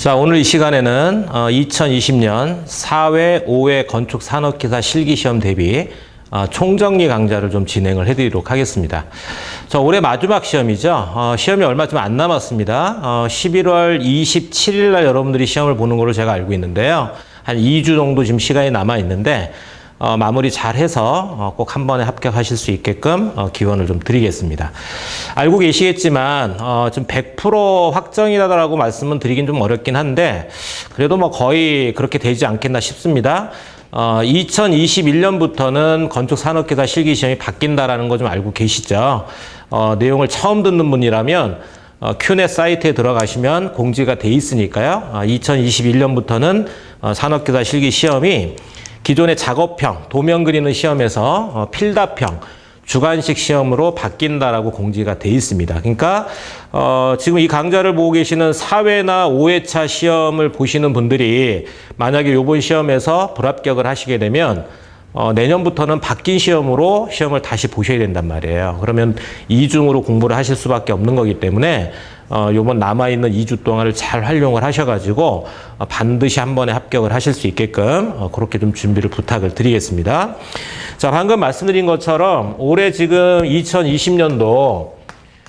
자, 오늘 이 시간에는 2020년 4회, 5회 건축산업기사 실기시험 대비 총정리 강좌를 좀 진행을 해드리도록 하겠습니다. 올해 마지막 시험이죠. 시험이 얼마 좀 안 남았습니다. 11월 27일 날 여러분들이 시험을 보는 걸로 제가 알고 있는데요. 한 2주 정도 지금 시간이 남아 있는데 마무리 잘 해서 꼭 한 번에 합격하실 수 있게끔 기원을 좀 드리겠습니다. 알고 계시겠지만 좀 100% 확정이라고 말씀은 드리긴 좀 어렵긴 한데 그래도 뭐 거의 그렇게 되지 않겠나 싶습니다. 2021년부터는 건축산업기사 실기시험이 바뀐다라는 거 좀 알고 계시죠? 내용을 처음 듣는 분이라면 큐넷 사이트에 들어가시면 공지가 돼 있으니까요. 2021년부터는 산업기사 실기시험이 기존의 작업형, 도면 그리는 시험에서 필답형, 주관식 시험으로 바뀐다라고 공지가 돼 있습니다. 그러니까 지금 이 강좌를 보고 계시는 4회나 5회차 시험을 보시는 분들이 만약에 이번 시험에서 불합격을 하시게 되면 내년부터는 바뀐 시험으로 시험을 다시 보셔야 된단 말이에요. 그러면 이중으로 공부를 하실 수밖에 없는 거기 때문에 요번 남아있는 2주 동안을 잘 활용을 하셔가지고 반드시 한 번에 합격을 하실 수 있게끔 그렇게 좀 준비를 부탁을 드리겠습니다. 자, 방금 말씀드린 것처럼 올해 지금 2020년도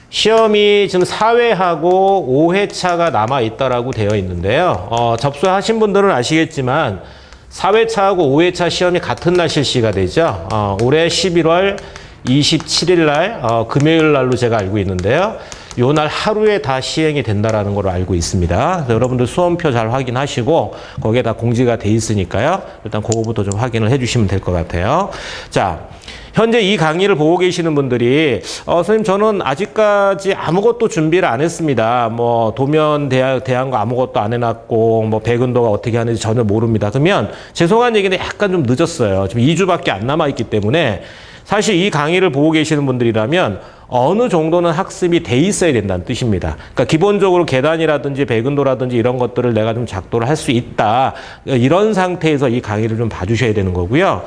시험이 지금 4회하고 5회차가 남아있다라고 되어 있는데요. 접수하신 분들은 아시겠지만 4회차하고 5회차 시험이 같은 날 실시가 되죠. 올해 11월 27일 날 금요일 날로 제가 알고 있는데요. 요 날 하루에 다 시행이 된다라는 걸로 알고 있습니다. 여러분들 수험표 잘 확인하시고 거기에 다 공지가 돼 있으니까요. 일단 그거부터 좀 확인을 해주시면 될 것 같아요. 자, 현재 이 강의를 보고 계시는 분들이 선생님 저는 아직까지 아무것도 준비를 안 했습니다. 뭐 도면 대한 거 아무것도 안 해놨고 뭐 백은도가 어떻게 하는지 전혀 모릅니다. 그러면 죄송한 얘기는 약간 좀 늦었어요. 지금 2주밖에 안 남아있기 때문에 사실 이 강의를 보고 계시는 분들이라면 어느 정도는 학습이 돼 있어야 된다는 뜻입니다. 그러니까 기본적으로 계단이라든지 백은도라든지 이런 것들을 내가 좀 작도를 할 수 있다. 이런 상태에서 이 강의를 좀 봐주셔야 되는 거고요.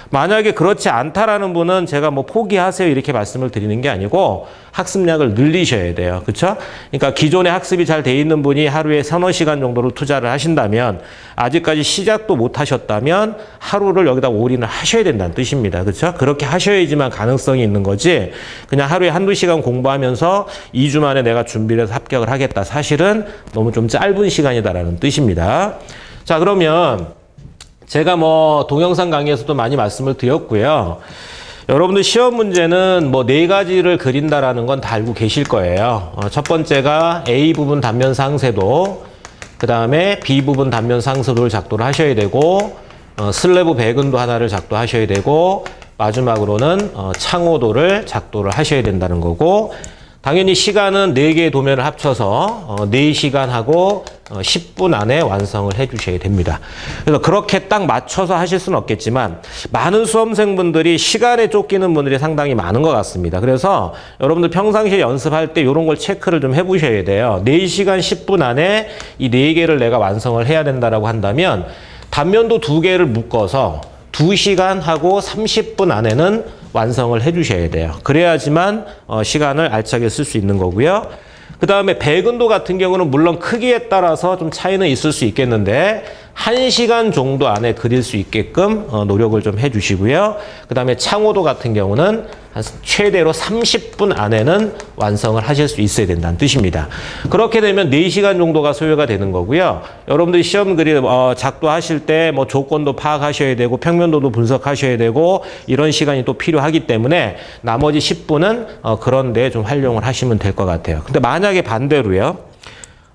만약에 그렇지 않다라는 분은 제가 뭐 포기하세요 이렇게 말씀을 드리는 게 아니고 학습량을 늘리셔야 돼요. 그렇죠? 그러니까 기존에 학습이 잘 돼 있는 분이 하루에 3-4시간 정도로 투자를 하신다면 아직까지 시작도 못 하셨다면 하루를 여기다 올인을 하셔야 된다는 뜻입니다. 그렇죠? 그렇게 하셔야지만 가능성이 있는 거지 그냥 하루에 1-2시간 공부하면서 2주 만에 내가 준비를 해서 합격을 하겠다. 사실은 너무 좀 짧은 시간이다라는 뜻입니다. 자, 그러면 제가 뭐 동영상 강의에서도 많이 말씀을 드렸고요. 여러분들 시험 문제는 뭐 4가지를 그린다라는 건 다 알고 계실 거예요. 첫 번째가 A 부분 단면 상세도, 그 다음에 B 부분 단면 상세도를 작도를 하셔야 되고, 슬래브 백은도 하나를 작도하셔야 되고, 마지막으로는 창호도를 작도를 하셔야 된다는 거고, 당연히 시간은 4개의 도면을 합쳐서 4시간하고 10분 안에 완성을 해 주셔야 됩니다. 그래서 그렇게 딱 맞춰서 하실 수는 없겠지만 많은 수험생분들이 시간에 쫓기는 분들이 상당히 많은 것 같습니다. 그래서 여러분들 평상시에 연습할 때 이런 걸 체크를 좀 해보셔야 돼요. 4시간 10분 안에 이 4개를 내가 완성을 해야 된다라고 한다면 단면도 2개를 묶어서 2시간 하고 30분 안에는 완성을 해 주셔야 돼요. 그래야지만 시간을 알차게 쓸 수 있는 거고요. 그 다음에 백은도 같은 경우는 물론 크기에 따라서 좀 차이는 있을 수 있겠는데 1시간 정도 안에 그릴 수 있게끔 노력을 좀 해주시고요. 그 다음에 창호도 같은 경우는 한 최대로 30분 안에는 완성을 하실 수 있어야 된다는 뜻입니다. 그렇게 되면 4시간 정도가 소요가 되는 거고요. 여러분들이 시험 작도하실 때 뭐 조건도 파악하셔야 되고 평면도도 분석하셔야 되고 이런 시간이 또 필요하기 때문에 나머지 10분은 그런 데 좀 활용을 하시면 될 것 같아요. 근데 만약에 반대로요.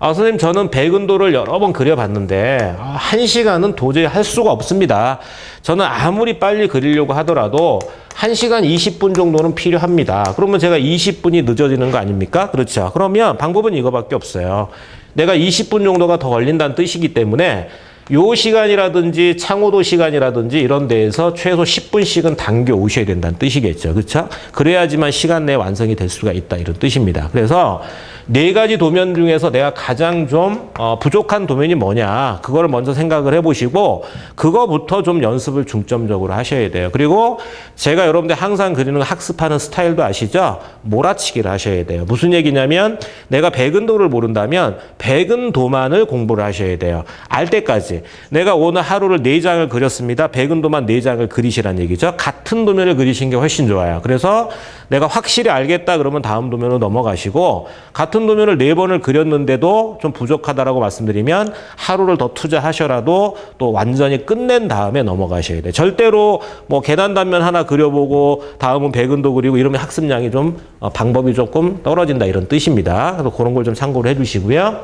선생님 저는 백은도를 여러 번 그려봤는데 1시간은 도저히 할 수가 없습니다. 저는 아무리 빨리 그리려고 하더라도 1시간 20분 정도는 필요합니다. 그러면 제가 20분이 늦어지는 거 아닙니까? 그렇죠. 그러면 방법은 이거밖에 없어요. 내가 20분 정도가 더 걸린다는 뜻이기 때문에 요 시간이라든지 창호도 시간이라든지 이런 데에서 최소 10분씩은 당겨 오셔야 된다는 뜻이겠죠. 그렇죠? 그래야지만 시간 내에 완성이 될 수가 있다 이런 뜻입니다. 그래서 네 가지 도면 중에서 내가 가장 좀 부족한 도면이 뭐냐 그거를 먼저 생각을 해보시고 그거부터 좀 연습을 중점적으로 하셔야 돼요. 그리고 제가 여러분들 항상 그리는 학습하는 스타일도 아시죠? 몰아치기를 하셔야 돼요. 무슨 얘기냐면 내가 백은도를 모른다면 백은도만을 공부를 하셔야 돼요. 알 때까지. 내가 오늘 하루를 4장을 그렸습니다. 백은도만 4장을 그리시란 얘기죠. 같은 도면을 그리신 게 훨씬 좋아요. 그래서 내가 확실히 알겠다 그러면 다음 도면으로 넘어가시고 같은 도면을 4번을 그렸는데도 좀 부족하다라고 말씀드리면 하루를 더 투자하셔라도 또 완전히 끝낸 다음에 넘어가셔야 돼요. 절대로 뭐 계단 단면 하나 그려보고 다음은 백은도 그리고 이러면 학습량이 좀 방법이 조금 떨어진다 이런 뜻입니다. 그래서 그런 걸 좀 참고를 해주시고요.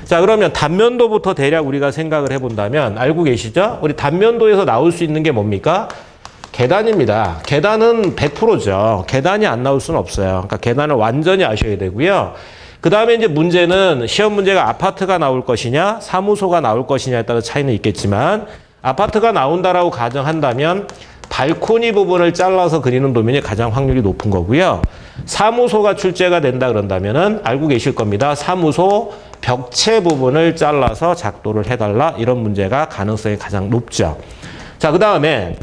자, 그러면 단면도부터 대략 우리가 생각을 해본다면 알고 계시죠? 우리 단면도에서 나올 수 있는 게 뭡니까? 계단입니다. 계단은 100%죠. 계단이 안 나올 수는 없어요. 그러니까 계단을 완전히 아셔야 되고요. 그 다음에 이제 문제는 시험 문제가 아파트가 나올 것이냐, 사무소가 나올 것이냐에 따라 차이는 있겠지만 아파트가 나온다라고 가정한다면 발코니 부분을 잘라서 그리는 도면이 가장 확률이 높은 거고요. 사무소가 출제가 된다 그런다면은 알고 계실 겁니다. 사무소 벽체 부분을 잘라서 작도를 해달라 이런 문제가 가능성이 가장 높죠. 자, 그 다음에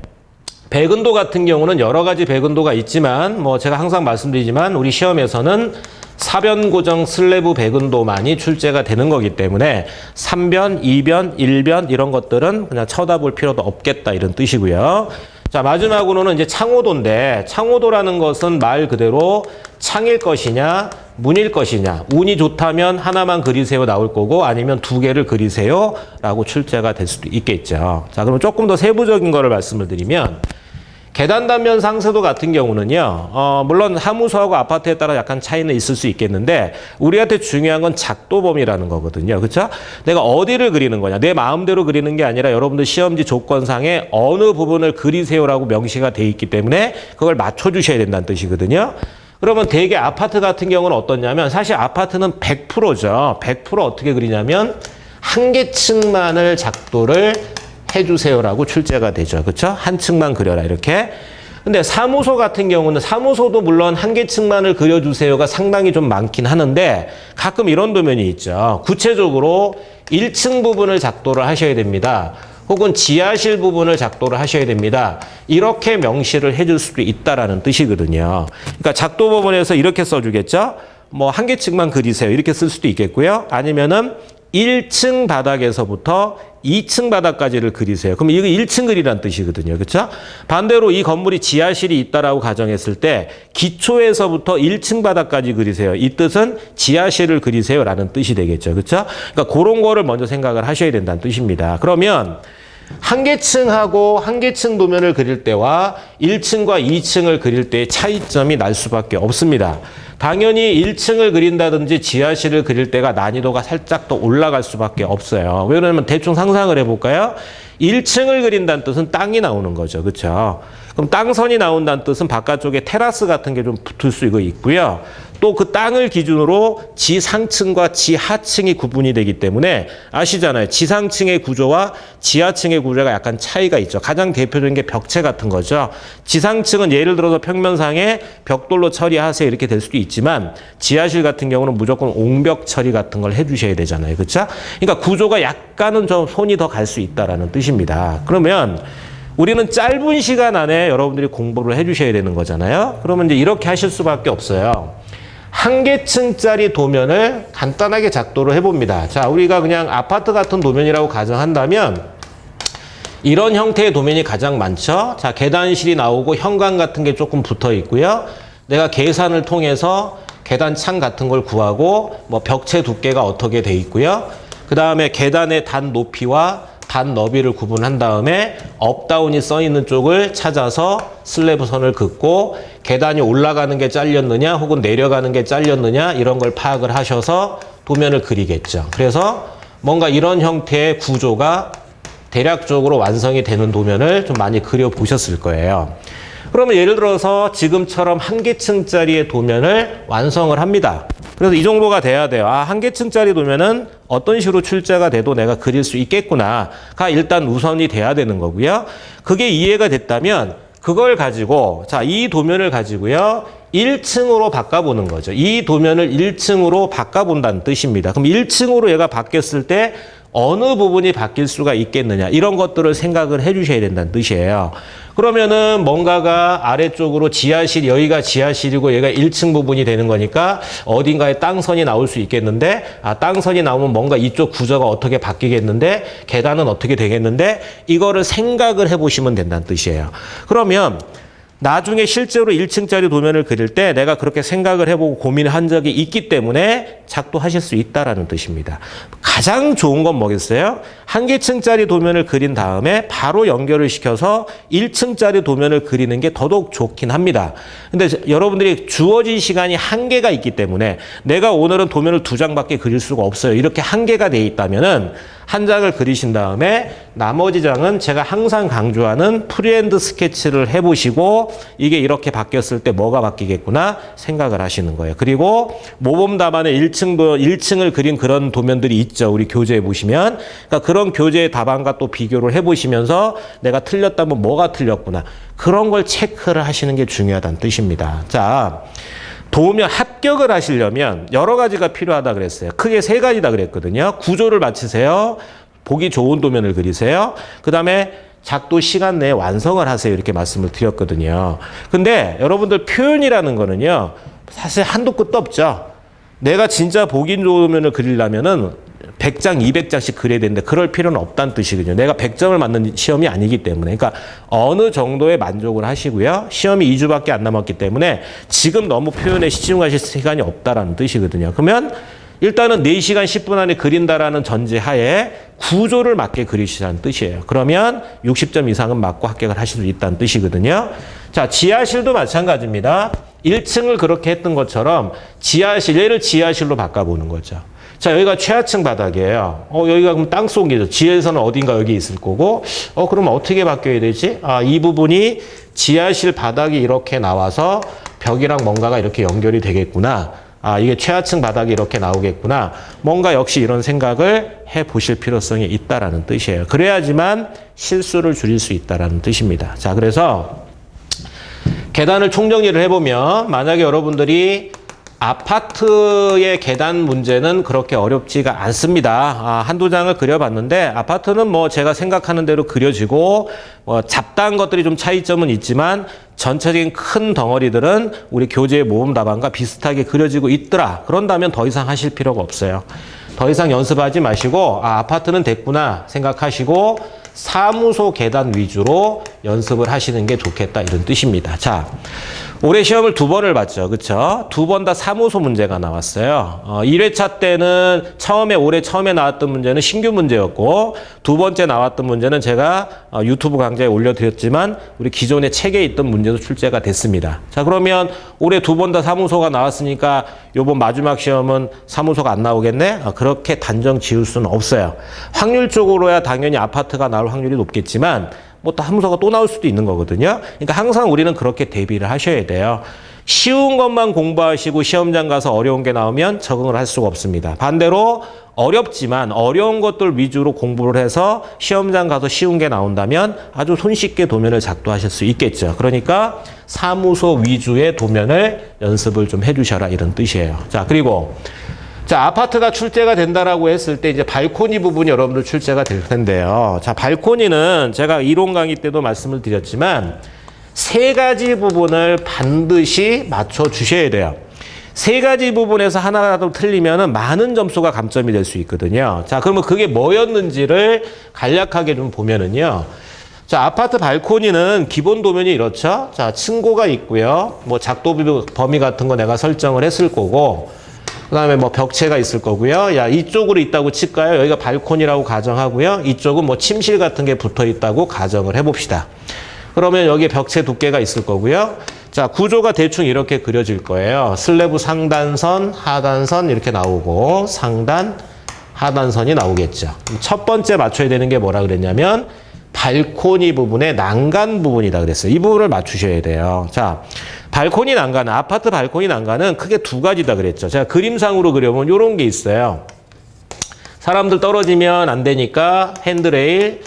백은도 같은 경우는 여러 가지 백은도가 있지만 뭐 제가 항상 말씀드리지만 우리 시험에서는 사변 고정 슬래브 백은도만이 출제가 되는 거기 때문에 3변, 2변, 1변 이런 것들은 그냥 쳐다볼 필요도 없겠다 이런 뜻이고요. 자, 마지막으로는 이제 창호도인데 창호도라는 것은 말 그대로 창일 것이냐 문일 것이냐 운이 좋다면 하나만 그리세요 나올 거고 아니면 2개를 그리세요 라고 출제가 될 수도 있겠죠. 자, 그럼 조금 더 세부적인 거를 말씀을 드리면 계단 단면 상세도 같은 경우는요, 물론 사무소하고 아파트에 따라 약간 차이는 있을 수 있겠는데, 우리한테 중요한 건 작도범위라는 거거든요. 그렇죠? 내가 어디를 그리는 거냐. 내 마음대로 그리는 게 아니라 여러분들 시험지 조건상에 어느 부분을 그리세요라고 명시가 돼 있기 때문에 그걸 맞춰주셔야 된다는 뜻이거든요. 그러면 대개 아파트 같은 경우는 어떠냐면, 사실 아파트는 100%죠. 100% 어떻게 그리냐면, 한 개 층만을 작도를 해주세요라고 출제가 되죠. 그렇죠? 한 층만 그려라 이렇게. 근데 사무소 같은 경우는 사무소도 물론 한 개 층만을 그려주세요가 상당히 좀 많긴 하는데 가끔 이런 도면이 있죠. 구체적으로 1층 부분을 작도를 하셔야 됩니다. 혹은 지하실 부분을 작도를 하셔야 됩니다. 이렇게 명시를 해줄 수도 있다라는 뜻이거든요. 그러니까 작도 부분에서 이렇게 써주겠죠. 뭐 한 개 층만 그리세요. 이렇게 쓸 수도 있겠고요. 아니면은 1층 바닥에서부터 2층 바닥까지를 그리세요. 그럼 이거 1층 그리라는 뜻이거든요. 그렇죠? 반대로 이 건물이 지하실이 있다라고 가정했을 때 기초에서부터 1층 바닥까지 그리세요. 이 뜻은 지하실을 그리세요라는 뜻이 되겠죠. 그렇죠? 그러니까 그런 거를 먼저 생각을 하셔야 된다는 뜻입니다. 그러면 한 개 층하고 한 개 층 도면을 그릴 때와 1층과 2층을 그릴 때의 차이점이 날 수밖에 없습니다. 당연히 1층을 그린다든지 지하실을 그릴 때가 난이도가 살짝 더 올라갈 수밖에 없어요. 왜 그러냐면 대충 상상을 해볼까요? 1층을 그린다는 뜻은 땅이 나오는 거죠. 그렇죠? 그럼 땅선이 나온다는 뜻은 바깥쪽에 테라스 같은 게 좀 붙을 수 있고요. 또 그 땅을 기준으로 지상층과 지하층이 구분이 되기 때문에 아시잖아요. 지상층의 구조와 지하층의 구조가 약간 차이가 있죠. 가장 대표적인 게 벽체 같은 거죠. 지상층은 예를 들어서 평면상에 벽돌로 처리하세요 이렇게 될 수도 있지만 지하실 같은 경우는 무조건 옹벽 처리 같은 걸 해주셔야 되잖아요. 그렇죠? 그러니까 구조가 약간은 좀 손이 더 갈 수 있다라는 뜻입니다. 그러면 우리는 짧은 시간 안에 여러분들이 공부를 해주셔야 되는 거잖아요. 그러면 이제 이렇게 하실 수밖에 없어요. 한 개 층짜리 도면을 간단하게 작도를 해봅니다. 자, 우리가 그냥 아파트 같은 도면이라고 가정한다면 이런 형태의 도면이 가장 많죠. 자, 계단실이 나오고 현관 같은 게 조금 붙어 있고요. 내가 계산을 통해서 계단 창 같은 걸 구하고 뭐 벽체 두께가 어떻게 돼 있고요. 그 다음에 계단의 단 높이와 단 너비를 구분한 다음에 업다운이 써 있는 쪽을 찾아서 슬래브 선을 긋고 계단이 올라가는 게 잘렸느냐 혹은 내려가는 게 잘렸느냐 이런 걸 파악을 하셔서 도면을 그리겠죠. 그래서 뭔가 이런 형태의 구조가 대략적으로 완성이 되는 도면을 좀 많이 그려보셨을 거예요. 그러면 예를 들어서 지금처럼 한 개 층짜리의 도면을 완성을 합니다. 그래서 이 정도가 돼야 돼요. 아, 한 계층짜리 도면은 어떤 식으로 출제가 돼도 내가 그릴 수 있겠구나가 일단 우선이 돼야 되는 거고요. 그게 이해가 됐다면 그걸 가지고 자, 이 도면을 가지고요. 1층으로 바꿔보는 거죠. 이 도면을 1층으로 바꿔본다는 뜻입니다. 그럼 1층으로 얘가 바뀌었을 때 어느 부분이 바뀔 수가 있겠느냐 이런 것들을 생각을 해 주셔야 된다는 뜻이에요. 그러면은 뭔가가 아래쪽으로 지하실, 여기가 지하실이고 얘가 1층 부분이 되는 거니까 어딘가에 땅선이 나올 수 있겠는데 아, 땅선이 나오면 뭔가 이쪽 구조가 어떻게 바뀌겠는데 계단은 어떻게 되겠는데 이거를 생각을 해보시면 된다는 뜻이에요. 그러면 나중에 실제로 1층짜리 도면을 그릴 때 내가 그렇게 생각을 해보고 고민을 한 적이 있기 때문에 작도하실 수 있다라는 뜻입니다. 가장 좋은 건 뭐겠어요? 한 계층짜리 도면을 그린 다음에 바로 연결을 시켜서 1층짜리 도면을 그리는 게 더더욱 좋긴 합니다. 근데 여러분들이 주어진 시간이 한계가 있기 때문에 내가 오늘은 도면을 2장밖에 그릴 수가 없어요. 이렇게 한계가 돼 있다면은 한 장을 그리신 다음에 나머지 장은 제가 항상 강조하는 프리핸드 스케치를 해보시고 이게 이렇게 바뀌었을 때 뭐가 바뀌겠구나 생각을 하시는 거예요. 그리고 모범 답안의 1층을 그린 그런 도면들이 있죠. 우리 교재에 보시면. 그러니까 그런 교재의 답안과 또 비교를 해보시면서 내가 틀렸다면 뭐가 틀렸구나. 그런 걸 체크를 하시는 게 중요하다는 뜻입니다. 자, 도면 합격을 하시려면 여러 가지가 필요하다 그랬어요. 크게 3가지다 그랬거든요. 구조를 맞추세요. 보기 좋은 도면을 그리세요. 그 다음에 작도 시간 내에 완성을 하세요. 이렇게 말씀을 드렸거든요. 근데 여러분들 표현이라는 거는요. 사실 한도 끝도 없죠. 내가 진짜 보기 좋은 도면을 그리려면은 100장, 200장씩 그려야 되는데 그럴 필요는 없다는 뜻이거든요. 내가 100점을 맞는 시험이 아니기 때문에. 그러니까 어느 정도의 만족을 하시고요. 시험이 2주밖에 안 남았기 때문에 지금 너무 표현에 집중하실 시간이 없다라는 뜻이거든요. 그러면 일단은 4시간 10분 안에 그린다라는 전제하에 구조를 맞게 그리시라는 뜻이에요. 그러면 60점 이상은 맞고 합격을 하실 수 있다는 뜻이거든요. 자, 지하실도 마찬가지입니다. 1층을 그렇게 했던 것처럼 지하실, 얘를 지하실로 바꿔보는 거죠. 자, 여기가 최하층 바닥이에요. 여기가 그럼 땅속이죠. 지하에서는 어딘가 여기 있을 거고, 그러면 어떻게 바뀌어야 되지? 아, 이 부분이 지하실 바닥이 이렇게 나와서 벽이랑 뭔가가 이렇게 연결이 되겠구나. 아, 이게 최하층 바닥이 이렇게 나오겠구나. 뭔가 역시 이런 생각을 해 보실 필요성이 있다라는 뜻이에요. 그래야지만 실수를 줄일 수 있다라는 뜻입니다. 자, 그래서 계단을 총정리를 해보면 만약에 여러분들이 아파트의 계단 문제는 그렇게 어렵지가 않습니다. 한두 장을 그려봤는데 아파트는 뭐 제가 생각하는 대로 그려지고 잡다한 것들이 좀 차이점은 있지만 전체적인 큰 덩어리들은 우리 교재의 모범 답안과 비슷하게 그려지고 있더라. 그런다면 더 이상 하실 필요가 없어요. 더 이상 연습하지 마시고 아파트는 됐구나 생각하시고 사무소 계단 위주로 연습을 하시는 게 좋겠다 이런 뜻입니다. 자, 올해 시험을 2번을 봤죠. 그쵸? 2번 다 사무소 문제가 나왔어요. 1회차 때는 올해 처음에 나왔던 문제는 신규 문제였고 2번째 나왔던 문제는 제가 유튜브 강좌에 올려드렸지만 우리 기존의 책에 있던 문제도 출제가 됐습니다. 자, 그러면 올해 2번 다 사무소가 나왔으니까 요번 마지막 시험은 사무소가 안 나오겠네? 그렇게 단정 지을 수는 없어요. 확률적으로야 당연히 아파트가 나올 확률이 높겠지만 뭐 또 사무소가 또 나올 수도 있는 거거든요. 그러니까 항상 우리는 그렇게 대비를 하셔야 돼요. 쉬운 것만 공부하시고 시험장 가서 어려운 게 나오면 적응을 할 수가 없습니다. 반대로 어렵지만 어려운 것들 위주로 공부를 해서 시험장 가서 쉬운 게 나온다면 아주 손쉽게 도면을 작도하실 수 있겠죠. 그러니까 사무소 위주의 도면을 연습을 좀 해주셔라 이런 뜻이에요. 자, 그리고 자, 아파트가 출제가 된다라고 했을 때 이제 발코니 부분이 여러분들 출제가 될 텐데요. 자, 발코니는 제가 이론 강의 때도 말씀을 드렸지만 3가지 부분을 반드시 맞춰 주셔야 돼요. 3가지 부분에서 하나라도 틀리면은 많은 점수가 감점이 될 수 있거든요. 자, 그러면 그게 뭐였는지를 간략하게 좀 보면은요. 자, 아파트 발코니는 기본 도면이 이렇죠. 자, 층고가 있고요. 뭐 작도 범위 같은 거 내가 설정을 했을 거고 그 다음에 뭐 벽체가 있을 거고요. 야, 이쪽으로 있다고 칠까요? 여기가 발코니라고 가정하고요. 이쪽은 뭐 침실 같은 게 붙어 있다고 가정을 해봅시다. 그러면 여기에 벽체 두께가 있을 거고요. 자, 구조가 대충 이렇게 그려질 거예요. 슬래브 상단선, 하단선 이렇게 나오고 상단, 하단선이 나오겠죠. 첫 번째 맞춰야 되는 게 뭐라 그랬냐면 발코니 부분의 난간 부분이다 그랬어요. 이 부분을 맞추셔야 돼요. 자, 발코니 난간, 아파트 발코니 난간은 크게 두 가지다 그랬죠. 제가 그림상으로 그려보면 이런 게 있어요. 사람들 떨어지면 안 되니까 핸드레일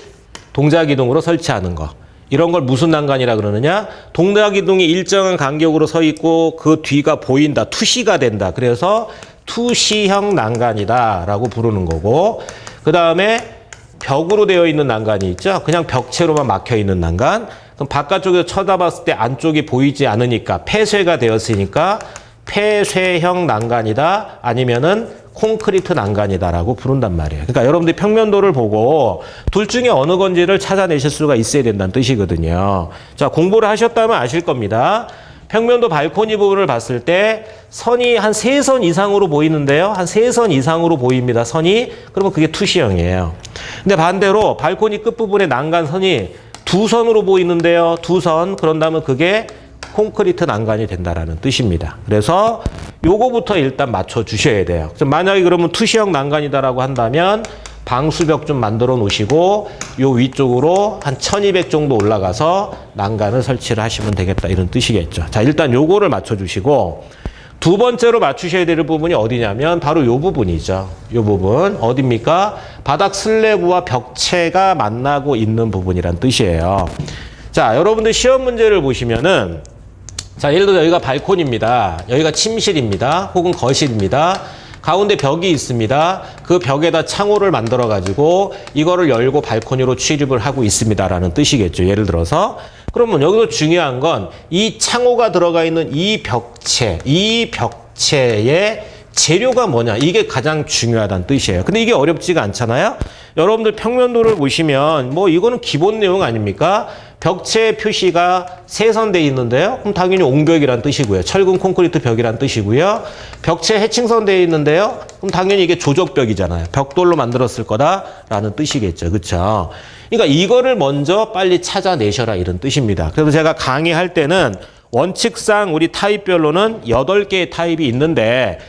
동작이동으로 설치하는 거. 이런 걸 무슨 난간이라 그러느냐? 동작이동이 일정한 간격으로 서 있고 그 뒤가 보인다. 투시가 된다. 그래서 투시형 난간이다라고 부르는 거고, 그 다음에 벽으로 되어 있는 난간이 있죠. 그냥 벽체로만 막혀 있는 난간. 그럼 바깥쪽에서 쳐다봤을 때 안쪽이 보이지 않으니까 폐쇄가 되었으니까 폐쇄형 난간이다. 아니면은 콘크리트 난간이다라고 부른단 말이에요. 그러니까 여러분들이 평면도를 보고 둘 중에 어느 건지를 찾아내실 수가 있어야 된다는 뜻이거든요. 자, 공부를 하셨다면 아실 겁니다. 평면도 발코니 부분을 봤을 때 선이 한 3선 이상으로 보이는데요. 한 3선 이상으로 보입니다. 선이. 그러면 그게 투시형이에요. 근데 반대로 발코니 끝부분의 난간선이 2선으로 보이는데요. 2선. 그런다면 그게 콘크리트 난간이 된다라는 뜻입니다. 그래서 요거부터 일단 맞춰주셔야 돼요. 만약에 그러면 투시형 난간이다라고 한다면 방수벽 좀 만들어 놓으시고 요 위쪽으로 한 1200 정도 올라가서 난간을 설치를 하시면 되겠다 이런 뜻이겠죠. 자, 일단 요거를 맞춰주시고 두 번째로 맞추셔야 될 부분이 어디냐면 바로 요 부분이죠. 요 부분 어디입니까? 바닥 슬래브와 벽체가 만나고 있는 부분이란 뜻이에요. 자, 여러분들 시험 문제를 보시면은 자, 예를 들어 여기가 발코니입니다. 여기가 침실입니다. 혹은 거실입니다. 가운데 벽이 있습니다. 그 벽에다 창호를 만들어 가지고 이거를 열고 발코니로 출입을 하고 있습니다라는 뜻이겠죠. 예를 들어서 그러면 여기서 중요한 건 이 창호가 들어가 있는 이 벽체의 재료가 뭐냐, 이게 가장 중요하다는 뜻이에요. 근데 이게 어렵지가 않잖아요. 여러분들 평면도를 보시면 뭐 이거는 기본 내용 아닙니까? 벽체 표시가 세선돼 있는데요. 그럼 당연히 옹벽이란 뜻이고요. 철근 콘크리트 벽이란 뜻이고요. 벽체 해칭선 돼 있는데요. 그럼 당연히 이게 조적벽이잖아요. 벽돌로 만들었을 거다라는 뜻이겠죠. 그렇죠? 그러니까 이거를 먼저 빨리 찾아내셔라 이런 뜻입니다. 그래서 제가 강의할 때는 원칙상 우리 타입별로는 8개의 타입이 있는데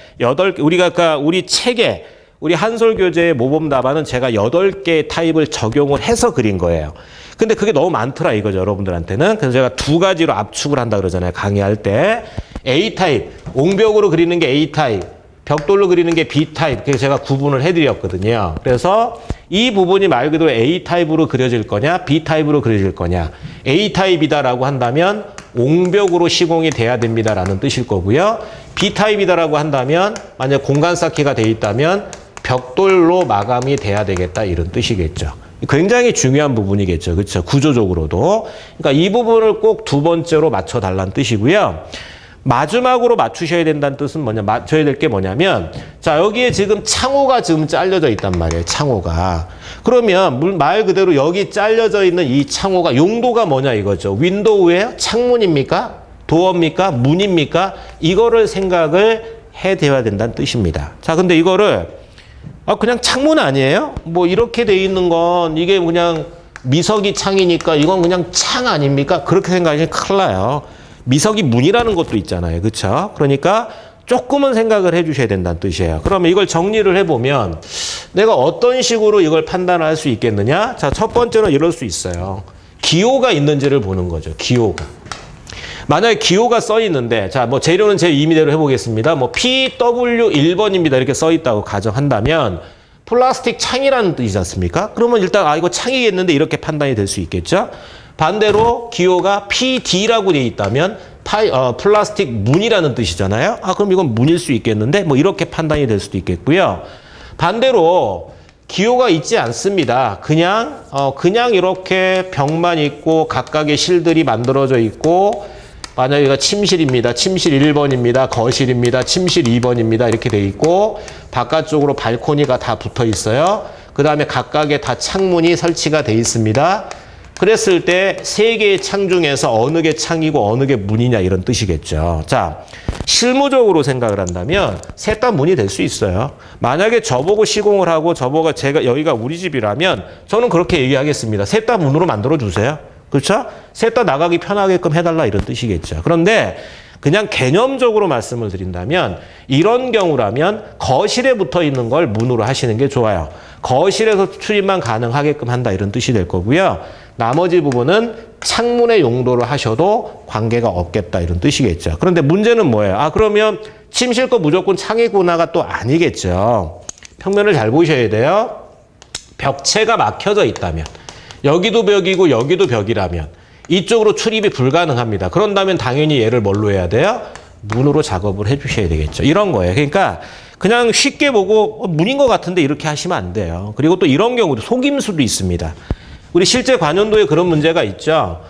우리 책에 우리 한솔교재의 모범 답안은 제가 8개의 타입을 적용을 해서 그린 거예요. 근데 그게 너무 많더라 이거죠, 여러분들한테는. 그래서 제가 두 가지로 압축을 한다 그러잖아요, 강의할 때. A타입, 옹벽으로 그리는 게 A타입, 벽돌로 그리는 게 B타입. 그래서 제가 구분을 해드렸거든요. 그래서 이 부분이 말 그대로 A타입으로 그려질 거냐, B타입으로 그려질 거냐. A타입이다라고 한다면 옹벽으로 시공이 돼야 됩니다라는 뜻일 거고요. B타입이다라고 한다면 만약 공간 쌓기가 돼 있다면 벽돌로 마감이 돼야 되겠다 이런 뜻이겠죠. 굉장히 중요한 부분이겠죠. 그렇죠? 구조적으로도. 그러니까 이 부분을 꼭 두 번째로 맞춰달라는 뜻이고요. 마지막으로 맞추셔야 된다는 뜻은 뭐냐, 맞춰야 될 게 뭐냐면, 자, 여기에 지금 창호가 지금 잘려져 있단 말이에요. 창호가. 그러면 말 그대로 여기 잘려져 있는 이 창호가 용도가 뭐냐 이거죠. 윈도우예요? 창문입니까? 도어입니까? 문입니까? 이거를 생각을 해야 된다는 뜻입니다. 자, 근데 이거를 그냥 창문 아니에요? 뭐 이렇게 돼 있는 건 이게 그냥 미석이 창이니까 이건 그냥 창 아닙니까? 그렇게 생각하시면 큰일 나요. 미석이 문이라는 것도 있잖아요. 그렇죠? 그러니까 조금은 생각을 해주셔야 된다는 뜻이에요. 그러면 이걸 정리를 해보면 내가 어떤 식으로 이걸 판단을 할 수 있겠느냐? 자, 첫 번째는 이럴 수 있어요. 기호가 있는지를 보는 거죠. 기호가. 만약에 기호가 써 있는데, 자, 뭐 재료는 제 임의대로 해보겠습니다. 뭐 PW1번입니다. 이렇게 써 있다고 가정한다면 플라스틱 창이라는 뜻이지 않습니까? 그러면 일단 이거 창이겠는데 이렇게 판단이 될 수 있겠죠? 반대로 기호가 PD라고 되어 있다면 플라스틱 문이라는 뜻이잖아요. 그럼 이건 문일 수 있겠는데 뭐 이렇게 판단이 될 수도 있겠고요. 반대로 기호가 있지 않습니다. 그냥 이렇게 벽만 있고 각각의 실들이 만들어져 있고 만약에 여기가 침실입니다. 침실 1번입니다. 거실입니다. 침실 2번입니다. 이렇게 돼 있고 바깥쪽으로 발코니가 다 붙어 있어요. 그 다음에 각각의 다 창문이 설치가 돼 있습니다. 그랬을 때 세 개의 창 중에서 어느 게 창이고 어느 게 문이냐 이런 뜻이겠죠. 자, 실무적으로 생각을 한다면 셋 다 문이 될 수 있어요. 만약에 저보고 시공을 하고 여기가 우리 집이라면 저는 그렇게 얘기하겠습니다. 셋 다 문으로 만들어 주세요. 그렇죠? 셋 다 나가기 편하게끔 해달라 이런 뜻이겠죠. 그런데 그냥 개념적으로 말씀을 드린다면 이런 경우라면 거실에 붙어 있는 걸 문으로 하시는 게 좋아요. 거실에서 출입만 가능하게끔 한다 이런 뜻이 될 거고요. 나머지 부분은 창문의 용도로 하셔도 관계가 없겠다 이런 뜻이겠죠. 그런데 문제는 뭐예요? 그러면 침실 거 무조건 창이구나가 또 아니겠죠. 평면을 잘 보셔야 돼요. 벽체가 막혀져 있다면, 여기도 벽이고 여기도 벽이라면 이쪽으로 출입이 불가능합니다. 그런다면 당연히 얘를 뭘로 해야 돼요? 문으로 작업을 해주셔야 되겠죠. 이런 거예요. 그러니까 그냥 쉽게 보고 문인 것 같은데 이렇게 하시면 안 돼요. 그리고 또 이런 경우도 속임수도 있습니다. 우리 실제 관연도에 그런 문제가 있죠.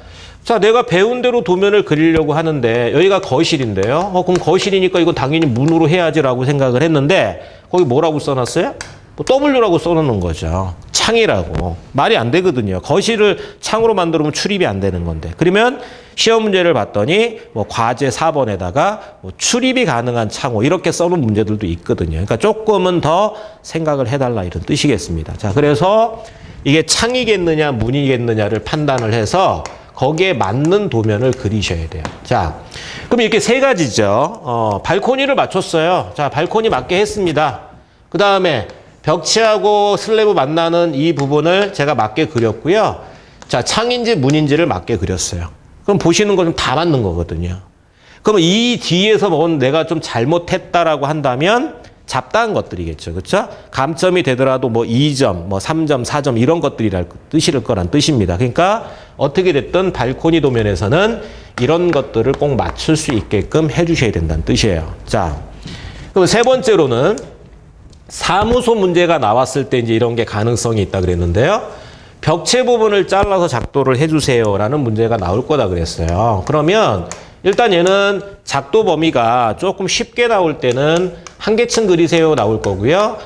자, 내가 배운 대로 도면을 그리려고 하는데 여기가 거실인데요. 그럼 거실이니까 이건 당연히 문으로 해야지라고 생각을 했는데 거기 뭐라고 써놨어요? 뭐 W라고 써놓는 거죠. 창이라고. 말이 안 되거든요. 거실을 창으로 만들면 출입이 안 되는 건데. 그러면 시험 문제를 봤더니 뭐 과제 4번에다가 뭐 출입이 가능한 창호 이렇게 써놓은 문제들도 있거든요. 그러니까 조금은 더 생각을 해달라 이런 뜻이겠습니다. 자, 그래서 이게 창이겠느냐 문이겠느냐를 판단을 해서 거기에 맞는 도면을 그리셔야 돼요. 자, 그럼 이렇게 세 가지죠. 발코니를 맞췄어요. 자, 발코니 맞게 했습니다. 그 다음에 벽체하고 슬래브 만나는 이 부분을 제가 맞게 그렸고요. 자, 창인지 문인지를 맞게 그렸어요. 그럼 보시는 거 좀 다 맞는 거거든요. 그럼 이 뒤에서 뭔 내가 좀 잘못했다라고 한다면 잡다한 것들이겠죠. 그렇죠? 감점이 되더라도 뭐 2점, 뭐 3점, 4점 이런 것들이랄 뜻일 거란 뜻입니다. 그러니까 어떻게 됐든 발코니 도면에서는 이런 것들을 꼭 맞출 수 있게끔 해주셔야 된다는 뜻이에요. 자, 그럼 세 번째로는 사무소 문제가 나왔을 때 이제 이런 게 가능성이 있다 그랬는데요. 벽체 부분을 잘라서 작도를 해주세요라는 문제가 나올 거다 그랬어요. 그러면 일단 얘는 작도 범위가 조금 쉽게 나올 때는 한 개층 그리세요 나올 거고요.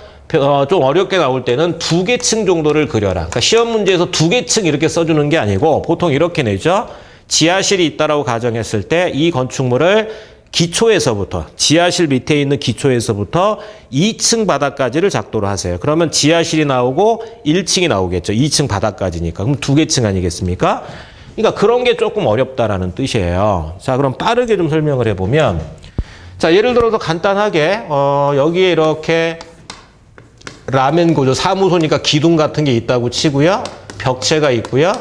좀 어렵게 나올 때는 두 개층 정도를 그려라. 그러니까 시험 문제에서 두 개층 이렇게 써주는 게 아니고 보통 이렇게 내죠. 지하실이 있다라고 가정했을 때 이 건축물을 기초에서부터 지하실 밑에 있는 기초에서부터 2층 바닥까지를 작도를 하세요. 그러면 지하실이 나오고 1층이 나오겠죠. 2층 바닥까지니까. 그럼 두 개층 아니겠습니까? 그러니까 그런 게 조금 어렵다라는 뜻이에요. 자, 그럼 빠르게 좀 설명을 해보면, 자, 예를 들어서 간단하게 여기에 이렇게 라멘 구조, 사무소니까 기둥 같은 게 있다고 치고요. 벽체가 있고요.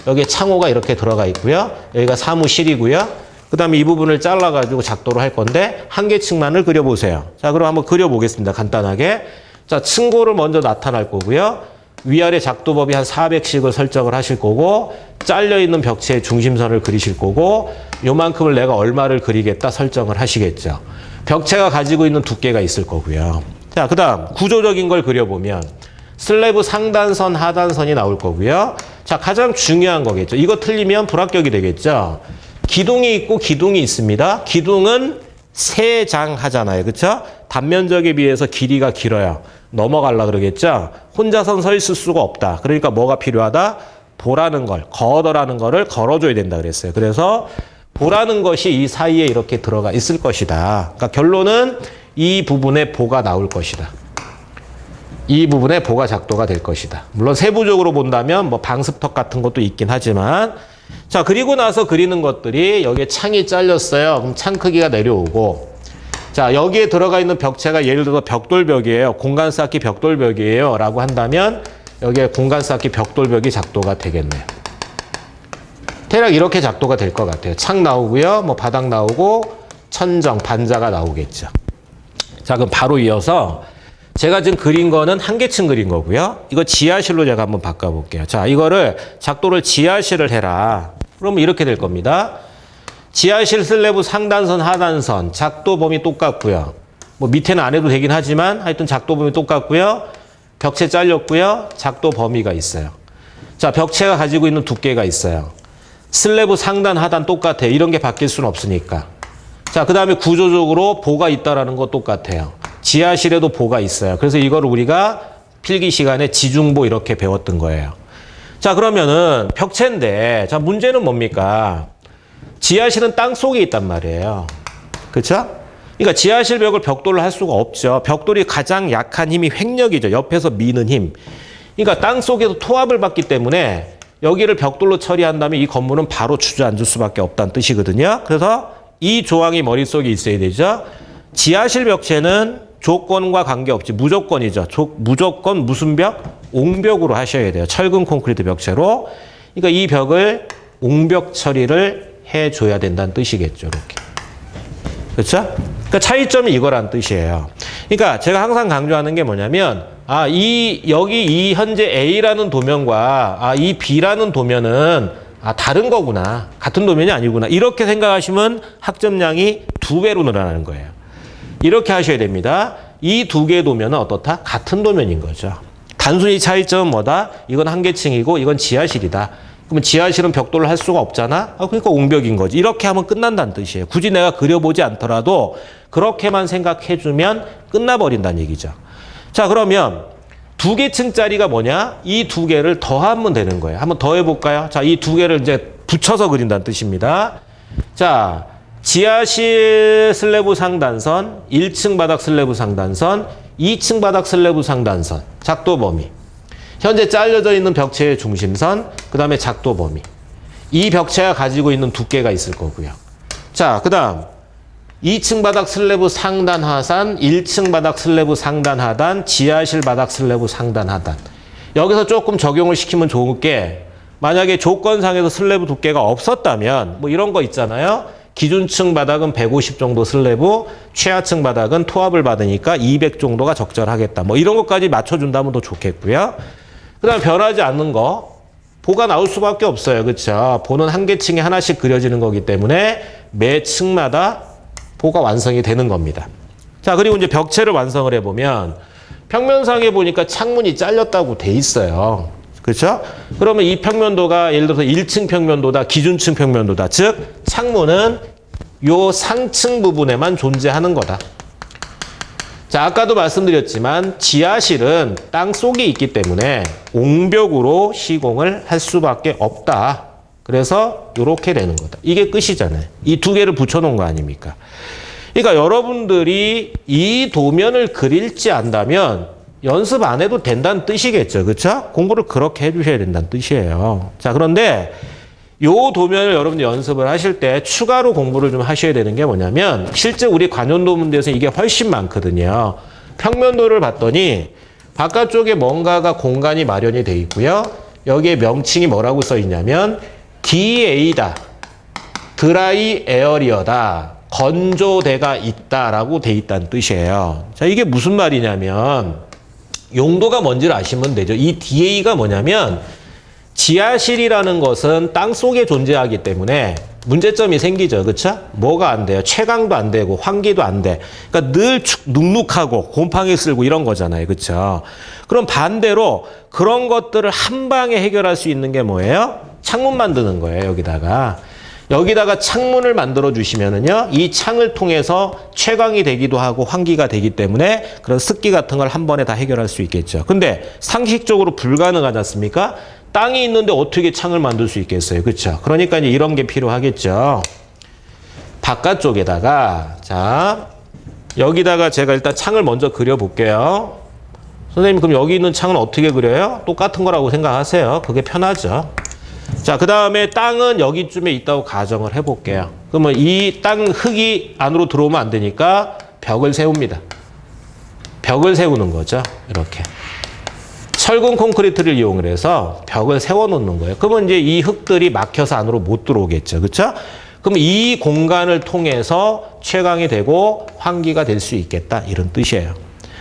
여기에 창호가 이렇게 들어가 있고요. 여기가 사무실이고요. 그 다음에 이 부분을 잘라가지고 작도를 할 건데 한 개층만을 그려보세요. 자, 그럼 한번 그려보겠습니다. 간단하게. 자, 층고를 먼저 나타날 거고요. 위아래 작도 범위 한 400씩을 설정을 하실 거고 잘려있는 벽체의 중심선을 그리실 거고 요만큼을 내가 얼마를 그리겠다 설정을 하시겠죠. 벽체가 가지고 있는 두께가 있을 거고요. 자, 그 다음 구조적인 걸 그려보면 슬래브 상단선, 하단선이 나올 거고요. 자, 가장 중요한 거겠죠. 이거 틀리면 불합격이 되겠죠. 기둥이 있고 기둥이 있습니다. 기둥은 세 장 하잖아요. 그렇죠? 단면적에 비해서 길이가 길어요. 넘어가려고 그러겠죠? 혼자선 서 있을 수가 없다. 그러니까 뭐가 필요하다? 보라는 걸, 거더라는 거를 걸어줘야 된다 그랬어요. 그래서 보라는 것이 이 사이에 이렇게 들어가 있을 것이다. 그러니까 결론은 이 부분에 보가 나올 것이다. 이 부분에 보가 작도가 될 것이다. 물론 세부적으로 본다면 뭐 방습턱 같은 것도 있긴 하지만 자, 그리고 나서 그리는 것들이 여기에 창이 잘렸어요. 그럼 창 크기가 내려오고 자, 여기에 들어가 있는 벽체가 예를 들어서 벽돌벽이에요. 공간 쌓기 벽돌벽이에요. 라고 한다면 여기에 공간 쌓기 벽돌벽이 작도가 되겠네요. 대략 이렇게 작도가 될 것 같아요. 창 나오고요. 뭐 바닥 나오고 천정, 반자가 나오겠죠. 자, 그럼 바로 이어서 제가 지금 그린 거는 한 개층 그린 거고요. 이거 지하실로 제가 한번 바꿔볼게요. 자, 이거를 작도를 지하실을 해라. 그러면 이렇게 될 겁니다. 지하실 슬래브 상단선, 하단선, 작도 범위 똑같고요. 뭐 밑에는 안 해도 되긴 하지만 하여튼 작도 범위 똑같고요. 벽체 잘렸고요. 작도 범위가 있어요. 자, 벽체가 가지고 있는 두께가 있어요. 슬래브 상단, 하단 똑같아요. 이런 게 바뀔 수는 없으니까. 자, 그 다음에 구조적으로 보가 있다라는 거 똑같아요. 지하실에도 보가 있어요. 그래서 이걸 우리가 필기 시간에 지중보 이렇게 배웠던 거예요. 자, 그러면은 벽체인데, 자, 문제는 뭡니까? 지하실은 땅 속에 있단 말이에요. 그렇죠? 그러니까 지하실 벽을 벽돌로 할 수가 없죠. 벽돌이 가장 약한 힘이 횡력이죠. 옆에서 미는 힘. 그러니까 땅 속에서 토합을 받기 때문에 여기를 벽돌로 처리한다면 이 건물은 바로 주저앉을 수밖에 없다는 뜻이거든요. 그래서 이 조항이 머릿속에 있어야 되죠. 지하실 벽체는 조건과 관계없이 무조건이죠. 무조건 무슨 벽? 옹벽으로 하셔야 돼요. 철근 콘크리트 벽체로. 그러니까 이 벽을 옹벽 처리를 해줘야 된다는 뜻이겠죠. 이렇게. 그렇죠? 그러니까 차이점이 이거란 뜻이에요. 그러니까 제가 항상 강조하는 게 뭐냐면 여기 이 현재 A라는 도면과 이 B라는 도면은 다른 거구나. 같은 도면이 아니구나. 이렇게 생각하시면 학점량이 2배로 늘어나는 거예요. 이렇게 하셔야 됩니다. 이 두 개의 도면은 어떻다? 같은 도면인 거죠. 단순히 차이점은 뭐다? 이건 한계층이고 이건 지하실이다. 그러면 지하실은 벽돌을 할 수가 없잖아? 그러니까 옹벽인 거지. 이렇게 하면 끝난다는 뜻이에요. 굳이 내가 그려보지 않더라도 그렇게만 생각해주면 끝나버린다는 얘기죠. 자, 그러면 2개 층짜리가 뭐냐? 이 2개를 더하면 되는 거예요. 한번 더해볼까요? 자, 이 2개를 이제 붙여서 그린다는 뜻입니다. 자, 지하실 슬래브 상단선, 1층 바닥 슬래브 상단선, 2층 바닥 슬래브 상단선, 작도 범위. 현재 잘려져 있는 벽체의 중심선, 그 다음에 작도 범위. 이 벽체가 가지고 있는 두께가 있을 거고요. 자, 그 다음 2층 바닥 슬래브 상단 하단, 1층 바닥 슬래브 상단 하단, 지하실 바닥 슬래브 상단 하단. 여기서 조금 적용을 시키면 좋은 게 만약에 조건상에서 슬래브 두께가 없었다면 뭐 이런 거 있잖아요. 기준층 바닥은 150 정도 슬래브, 최하층 바닥은 토합을 받으니까 200 정도가 적절하겠다. 뭐 이런 것까지 맞춰준다면 더 좋겠고요. 그 다음에 변하지 않는 거, 보가 나올 수밖에 없어요. 그렇죠? 보는 한계층이 하나씩 그려지는 거기 때문에 매 층마다 보가 완성이 되는 겁니다. 자, 그리고 이제 벽체를 완성을 해보면 평면상에 보니까 창문이 잘렸다고 돼 있어요. 그렇죠? 그러면 이 평면도가 예를 들어서 1층 평면도다, 기준층 평면도다. 즉, 창문은 요 상층 부분에만 존재하는 거다. 자, 아까도 말씀드렸지만 지하실은 땅 속에 있기 때문에 옹벽으로 시공을 할 수밖에 없다. 그래서 이렇게 되는 거다. 이게 끝이잖아요. 이 2개를 붙여놓은 거 아닙니까? 그러니까 여러분들이 이 도면을 그릴지 안다면 연습 안 해도 된다는 뜻이겠죠. 그렇죠? 공부를 그렇게 해주셔야 된다는 뜻이에요. 자, 그런데 요 도면을 여러분들 연습을 하실 때 추가로 공부를 좀 하셔야 되는 게 뭐냐면 실제 우리 관연도 문제에서 이게 훨씬 많거든요. 평면도를 봤더니 바깥쪽에 뭔가가 공간이 마련이 돼 있고요. 여기에 명칭이 뭐라고 써 있냐면 DA다. 드라이 에어리어다. 건조대가 있다라고 돼 있다는 뜻이에요. 자, 이게 무슨 말이냐면 용도가 뭔지를 아시면 되죠. 이 DA가 뭐냐면 지하실이라는 것은 땅 속에 존재하기 때문에 문제점이 생기죠. 그렇죠? 뭐가 안 돼요? 채광도 안 되고 환기도 안 돼. 그러니까 늘 눅눅하고 곰팡이 쓸고 이런 거잖아요. 그렇죠? 그럼 반대로 그런 것들을 한 방에 해결할 수 있는 게 뭐예요? 창문 만드는 거예요. 여기다가 창문을 만들어 주시면은요, 이 창을 통해서 채광이 되기도 하고 환기가 되기 때문에 그런 습기 같은 걸 한 번에 다 해결할 수 있겠죠. 근데 상식적으로 불가능하지 않습니까? 땅이 있는데 어떻게 창을 만들 수 있겠어요? 그렇죠? 그러니까 이제 이런 게 필요하겠죠. 바깥쪽에다가, 자, 여기다가 제가 일단 창을 먼저 그려볼게요. 선생님, 그럼 여기 있는 창은 어떻게 그려요? 똑같은 거라고 생각하세요. 그게 편하죠. 자, 그 다음에 땅은 여기쯤에 있다고 가정을 해볼게요. 그러면 이 땅 흙이 안으로 들어오면 안 되니까 벽을 세웁니다. 벽을 세우는 거죠. 이렇게. 철근 콘크리트를 이용을 해서 벽을 세워놓는 거예요. 그러면 이제 이 흙들이 막혀서 안으로 못 들어오겠죠. 그렇죠? 그럼 이 공간을 통해서 채광이 되고 환기가 될 수 있겠다. 이런 뜻이에요.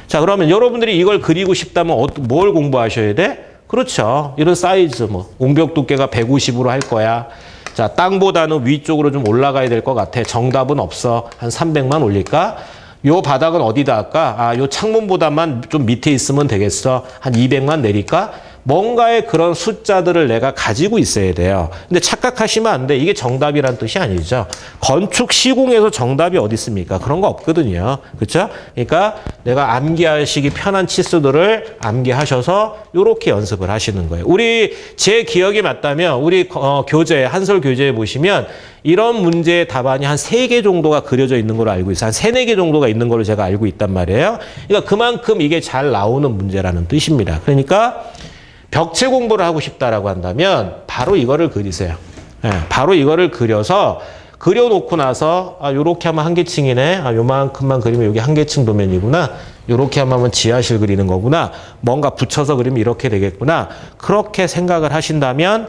자, 그러면 여러분들이 이걸 그리고 싶다면 뭘 공부하셔야 돼? 그렇죠. 이런 사이즈, 옹벽 두께가 150으로 할 거야. 자, 땅보다는 위쪽으로 좀 올라가야 될 것 같아. 정답은 없어. 한 300만 올릴까? 요 바닥은 어디다 할까? 요 창문보다만 좀 밑에 있으면 되겠어. 한 200만 내릴까? 뭔가의 그런 숫자들을 내가 가지고 있어야 돼요. 근데 착각하시면 안 돼. 이게 정답이란 뜻이 아니죠. 건축 시공에서 정답이 어디 있습니까? 그런 거 없거든요. 그렇죠? 그러니까 내가 암기하시기 편한 치수들을 암기하셔서 이렇게 연습을 하시는 거예요. 제 기억이 맞다면 우리 교재, 한솔 교재에 보시면 이런 문제의 답안이 한 3개 정도가 그려져 있는 걸로 알고 있어요. 한 3, 4개 정도가 있는 걸로 제가 알고 있단 말이에요. 그러니까 그만큼 이게 잘 나오는 문제라는 뜻입니다. 그러니까 벽체 공부를 하고 싶다라고 한다면 바로 이거를 그리세요. 네, 바로 이거를 그려서 그려놓고 나서 요렇게 하면 한계층이네. 요만큼만 그리면 여기 한계층 도면이구나. 요렇게 하면 지하실 그리는 거구나. 뭔가 붙여서 그리면 이렇게 되겠구나. 그렇게 생각을 하신다면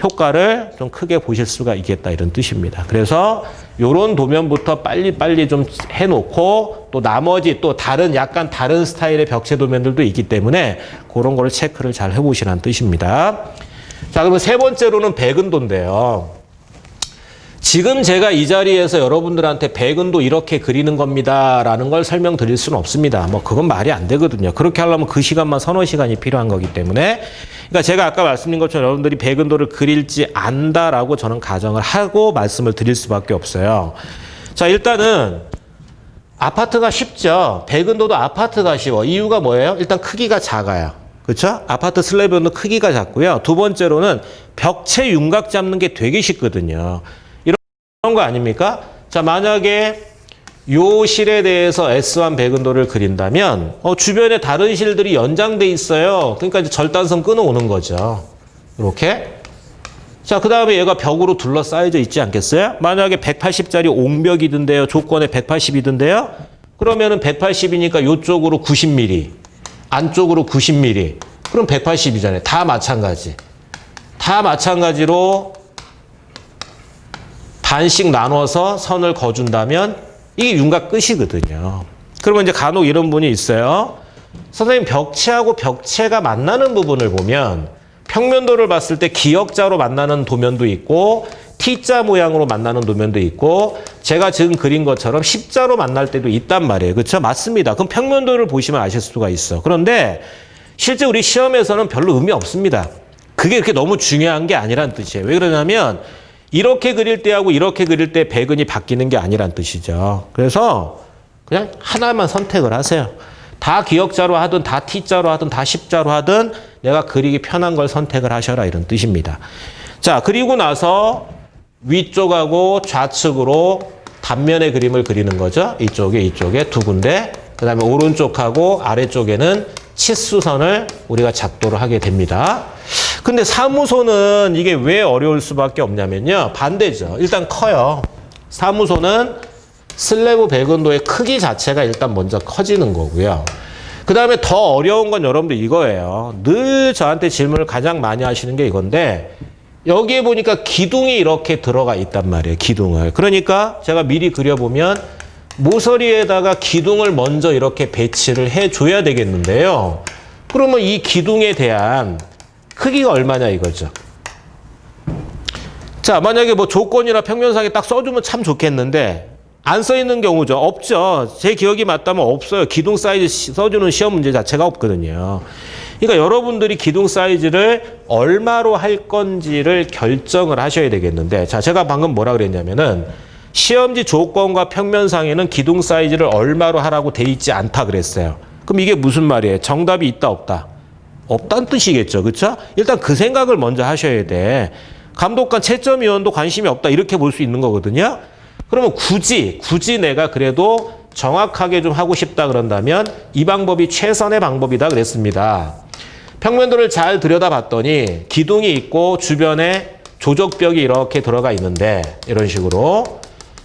효과를 좀 크게 보실 수가 있겠다 이런 뜻입니다. 그래서 요런 도면부터 빨리빨리 좀 해놓고 또 나머지 또 약간 다른 스타일의 벽체 도면들도 있기 때문에 그런 거를 체크를 잘 해보시라는 뜻입니다. 자, 그러면 세 번째로는 백은도인데요. 지금 제가 이 자리에서 여러분들한테 백은도 이렇게 그리는 겁니다 라는 걸 설명드릴 수는 없습니다. 뭐 그건 말이 안 되거든요. 그렇게 하려면 그 시간만 서너 시간이 필요한 거기 때문에, 그러니까 제가 아까 말씀드린 것처럼 여러분들이 백은도를 그릴지 안다라고 저는 가정을 하고 말씀을 드릴 수밖에 없어요. 자, 일단은 아파트가 쉽죠. 백은도도 아파트가 쉬워. 이유가 뭐예요? 일단 크기가 작아요. 그렇죠? 아파트 슬래브는 크기가 작고요. 두 번째로는 벽체 윤곽 잡는 게 되게 쉽거든요. 이런 거 아닙니까? 자, 만약에 요 실에 대해서 S1 백은도를 그린다면 주변에 다른 실들이 연장돼 있어요. 그러니까 이제 절단선 끊어오는 거죠. 이렇게. 자, 그 다음에 얘가 벽으로 둘러싸여져 있지 않겠어요? 만약에 180짜리 옹벽이던데요. 조건에 180이던데요. 그러면은 180이니까 이쪽으로 90mm, 안쪽으로 90mm. 그럼 180이잖아요. 다 마찬가지. 다 마찬가지로 반씩 나눠서 선을 그어준다면 이게 윤곽 끝이거든요. 그러면 이제 간혹 이런 분이 있어요. 선생님, 벽체하고 벽체가 만나는 부분을 보면 평면도를 봤을 때 기역자로 만나는 도면도 있고 T자 모양으로 만나는 도면도 있고 제가 지금 그린 것처럼 십자로 만날 때도 있단 말이에요. 그렇죠? 맞습니다. 그럼 평면도를 보시면 아실 수가 있어. 그런데 실제 우리 시험에서는 별로 의미 없습니다. 그게 그렇게 너무 중요한 게 아니란 뜻이에요. 왜 그러냐면 이렇게 그릴 때하고 이렇게 그릴 때 백은이 바뀌는 게 아니란 뜻이죠. 그래서 그냥 하나만 선택을 하세요. 다 기역자로 하든 다 T자로 하든 다 십자로 하든 내가 그리기 편한 걸 선택을 하셔라 이런 뜻입니다. 자, 그리고 나서 위쪽하고 좌측으로 단면의 그림을 그리는 거죠. 이쪽에 두 군데. 그 다음에 오른쪽하고 아래쪽에는 치수선을 우리가 작도를 하게 됩니다. 근데 사무소는 이게 왜 어려울 수밖에 없냐면요. 반대죠. 일단 커요. 사무소는 슬래브 백은도의 크기 자체가 일단 먼저 커지는 거고요. 그 다음에 더 어려운 건 여러분들 이거예요. 늘 저한테 질문을 가장 많이 하시는 게 이건데 여기에 보니까 기둥이 이렇게 들어가 있단 말이에요. 기둥을. 그러니까 제가 미리 그려보면 모서리에다가 기둥을 먼저 이렇게 배치를 해줘야 되겠는데요. 그러면 이 기둥에 대한 크기가 얼마냐 이거죠. 자, 만약에 뭐 조건이나 평면상에 딱 써주면 참 좋겠는데 안 써있는 경우죠. 없죠. 제 기억이 맞다면 없어요. 기둥 사이즈 써주는 시험 문제 자체가 없거든요. 그러니까 여러분들이 기둥 사이즈를 얼마로 할 건지를 결정을 하셔야 되겠는데, 자, 제가 방금 뭐라 그랬냐면은 시험지 조건과 평면상에는 기둥 사이즈를 얼마로 하라고 돼 있지 않다 그랬어요. 그럼 이게 무슨 말이에요? 정답이 있다 없다? 없다는 뜻이겠죠. 그렇죠? 일단 그 생각을 먼저 하셔야 돼. 감독관 채점위원도 관심이 없다 이렇게 볼 수 있는 거거든요. 그러면 굳이 내가 그래도 정확하게 좀 하고 싶다 그런다면 이 방법이 최선의 방법이다 그랬습니다. 평면도를 잘 들여다봤더니 기둥이 있고 주변에 조적벽이 이렇게 들어가 있는데 이런 식으로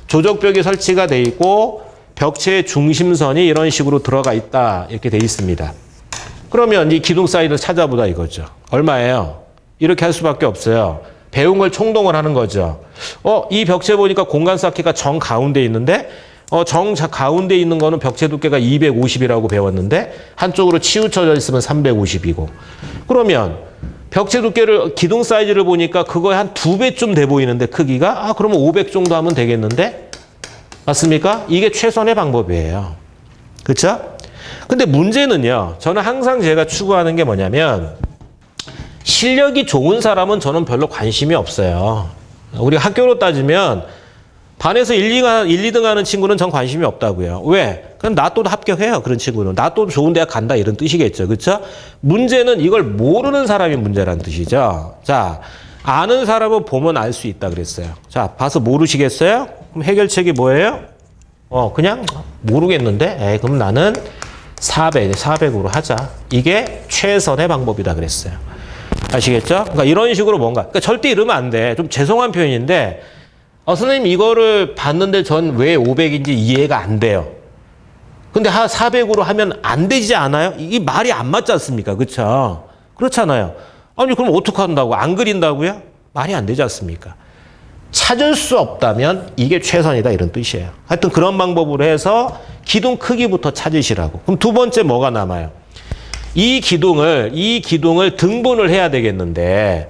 조적벽이 설치가 돼 있고 벽체의 중심선이 이런 식으로 들어가 있다 이렇게 돼 있습니다. 그러면 이 기둥 사이즈를 찾아보다 이거죠. 얼마예요? 이렇게 할 수밖에 없어요. 배운 걸 총동을 하는 거죠. 이 벽체 보니까 공간 쌓기가 정 가운데 있는데 정 가운데 있는 거는 벽체 두께가 250이라고 배웠는데 한쪽으로 치우쳐져 있으면 350이고 그러면 벽체 두께를 기둥 사이즈를 보니까 그거에 한 2배쯤 돼 보이는데 크기가 그러면 500 정도 하면 되겠는데 맞습니까? 이게 최선의 방법이에요. 그렇죠? 근데 문제는요. 저는 항상 제가 추구하는 게 뭐냐면 실력이 좋은 사람은 저는 별로 관심이 없어요. 우리 학교로 따지면 반에서 1, 2등 하는 친구는 전 관심이 없다고요. 왜? 그럼 나 또 합격해요. 그런 친구는. 나 또 좋은 대학 간다 이런 뜻이겠죠. 그렇죠? 문제는 이걸 모르는 사람이 문제라는 뜻이죠. 자, 아는 사람은 보면 알 수 있다 그랬어요. 자, 봐서 모르시겠어요? 그럼 해결책이 뭐예요? 그냥 모르겠는데 그럼 나는 400으로 하자. 이게 최선의 방법이다 그랬어요. 아시겠죠? 그러니까 이런 식으로 뭔가 그러니까 절대 이러면 안 돼. 좀 죄송한 표현인데 선생님 이거를 봤는데 전 왜 500인지 이해가 안 돼요. 근데 400으로 하면 안 되지 않아요? 이게 말이 안 맞지 않습니까? 그렇죠? 그렇잖아요. 아니 그럼 어떻게 한다고? 안 그린다고요? 말이 안 되지 않습니까? 찾을 수 없다면 이게 최선이다 이런 뜻이에요. 하여튼 그런 방법으로 해서 기둥 크기부터 찾으시라고. 그럼 두 번째 뭐가 남아요? 이 기둥을 등분을 해야 되겠는데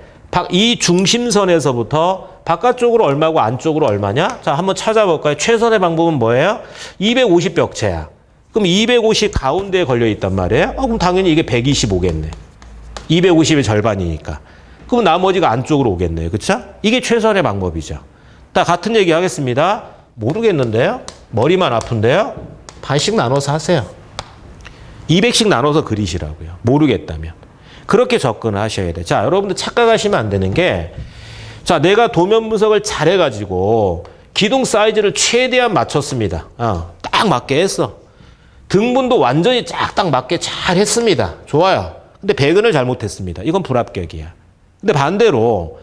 이 중심선에서부터 바깥쪽으로 얼마고 안쪽으로 얼마냐? 자, 한번 찾아볼까요? 최선의 방법은 뭐예요? 250 벽체야. 그럼 250 가운데에 걸려 있단 말이에요? 그럼 당연히 이게 125겠네. 250의 절반이니까. 그럼 나머지가 안쪽으로 오겠네요. 그쵸? 이게 최선의 방법이죠. 다 같은 얘기 하겠습니다. 모르겠는데요? 머리만 아픈데요? 반씩 나눠서 하세요. 200씩 나눠서 그리시라고요. 모르겠다면. 그렇게 접근을 하셔야 돼요. 자, 여러분들 착각하시면 안 되는 게, 자, 내가 도면 분석을 잘해가지고 기둥 사이즈를 최대한 맞췄습니다. 딱 맞게 했어. 등분도 완전히 딱 맞게 잘 했습니다. 좋아요. 근데 배근을 잘못했습니다. 이건 불합격이야. 근데 반대로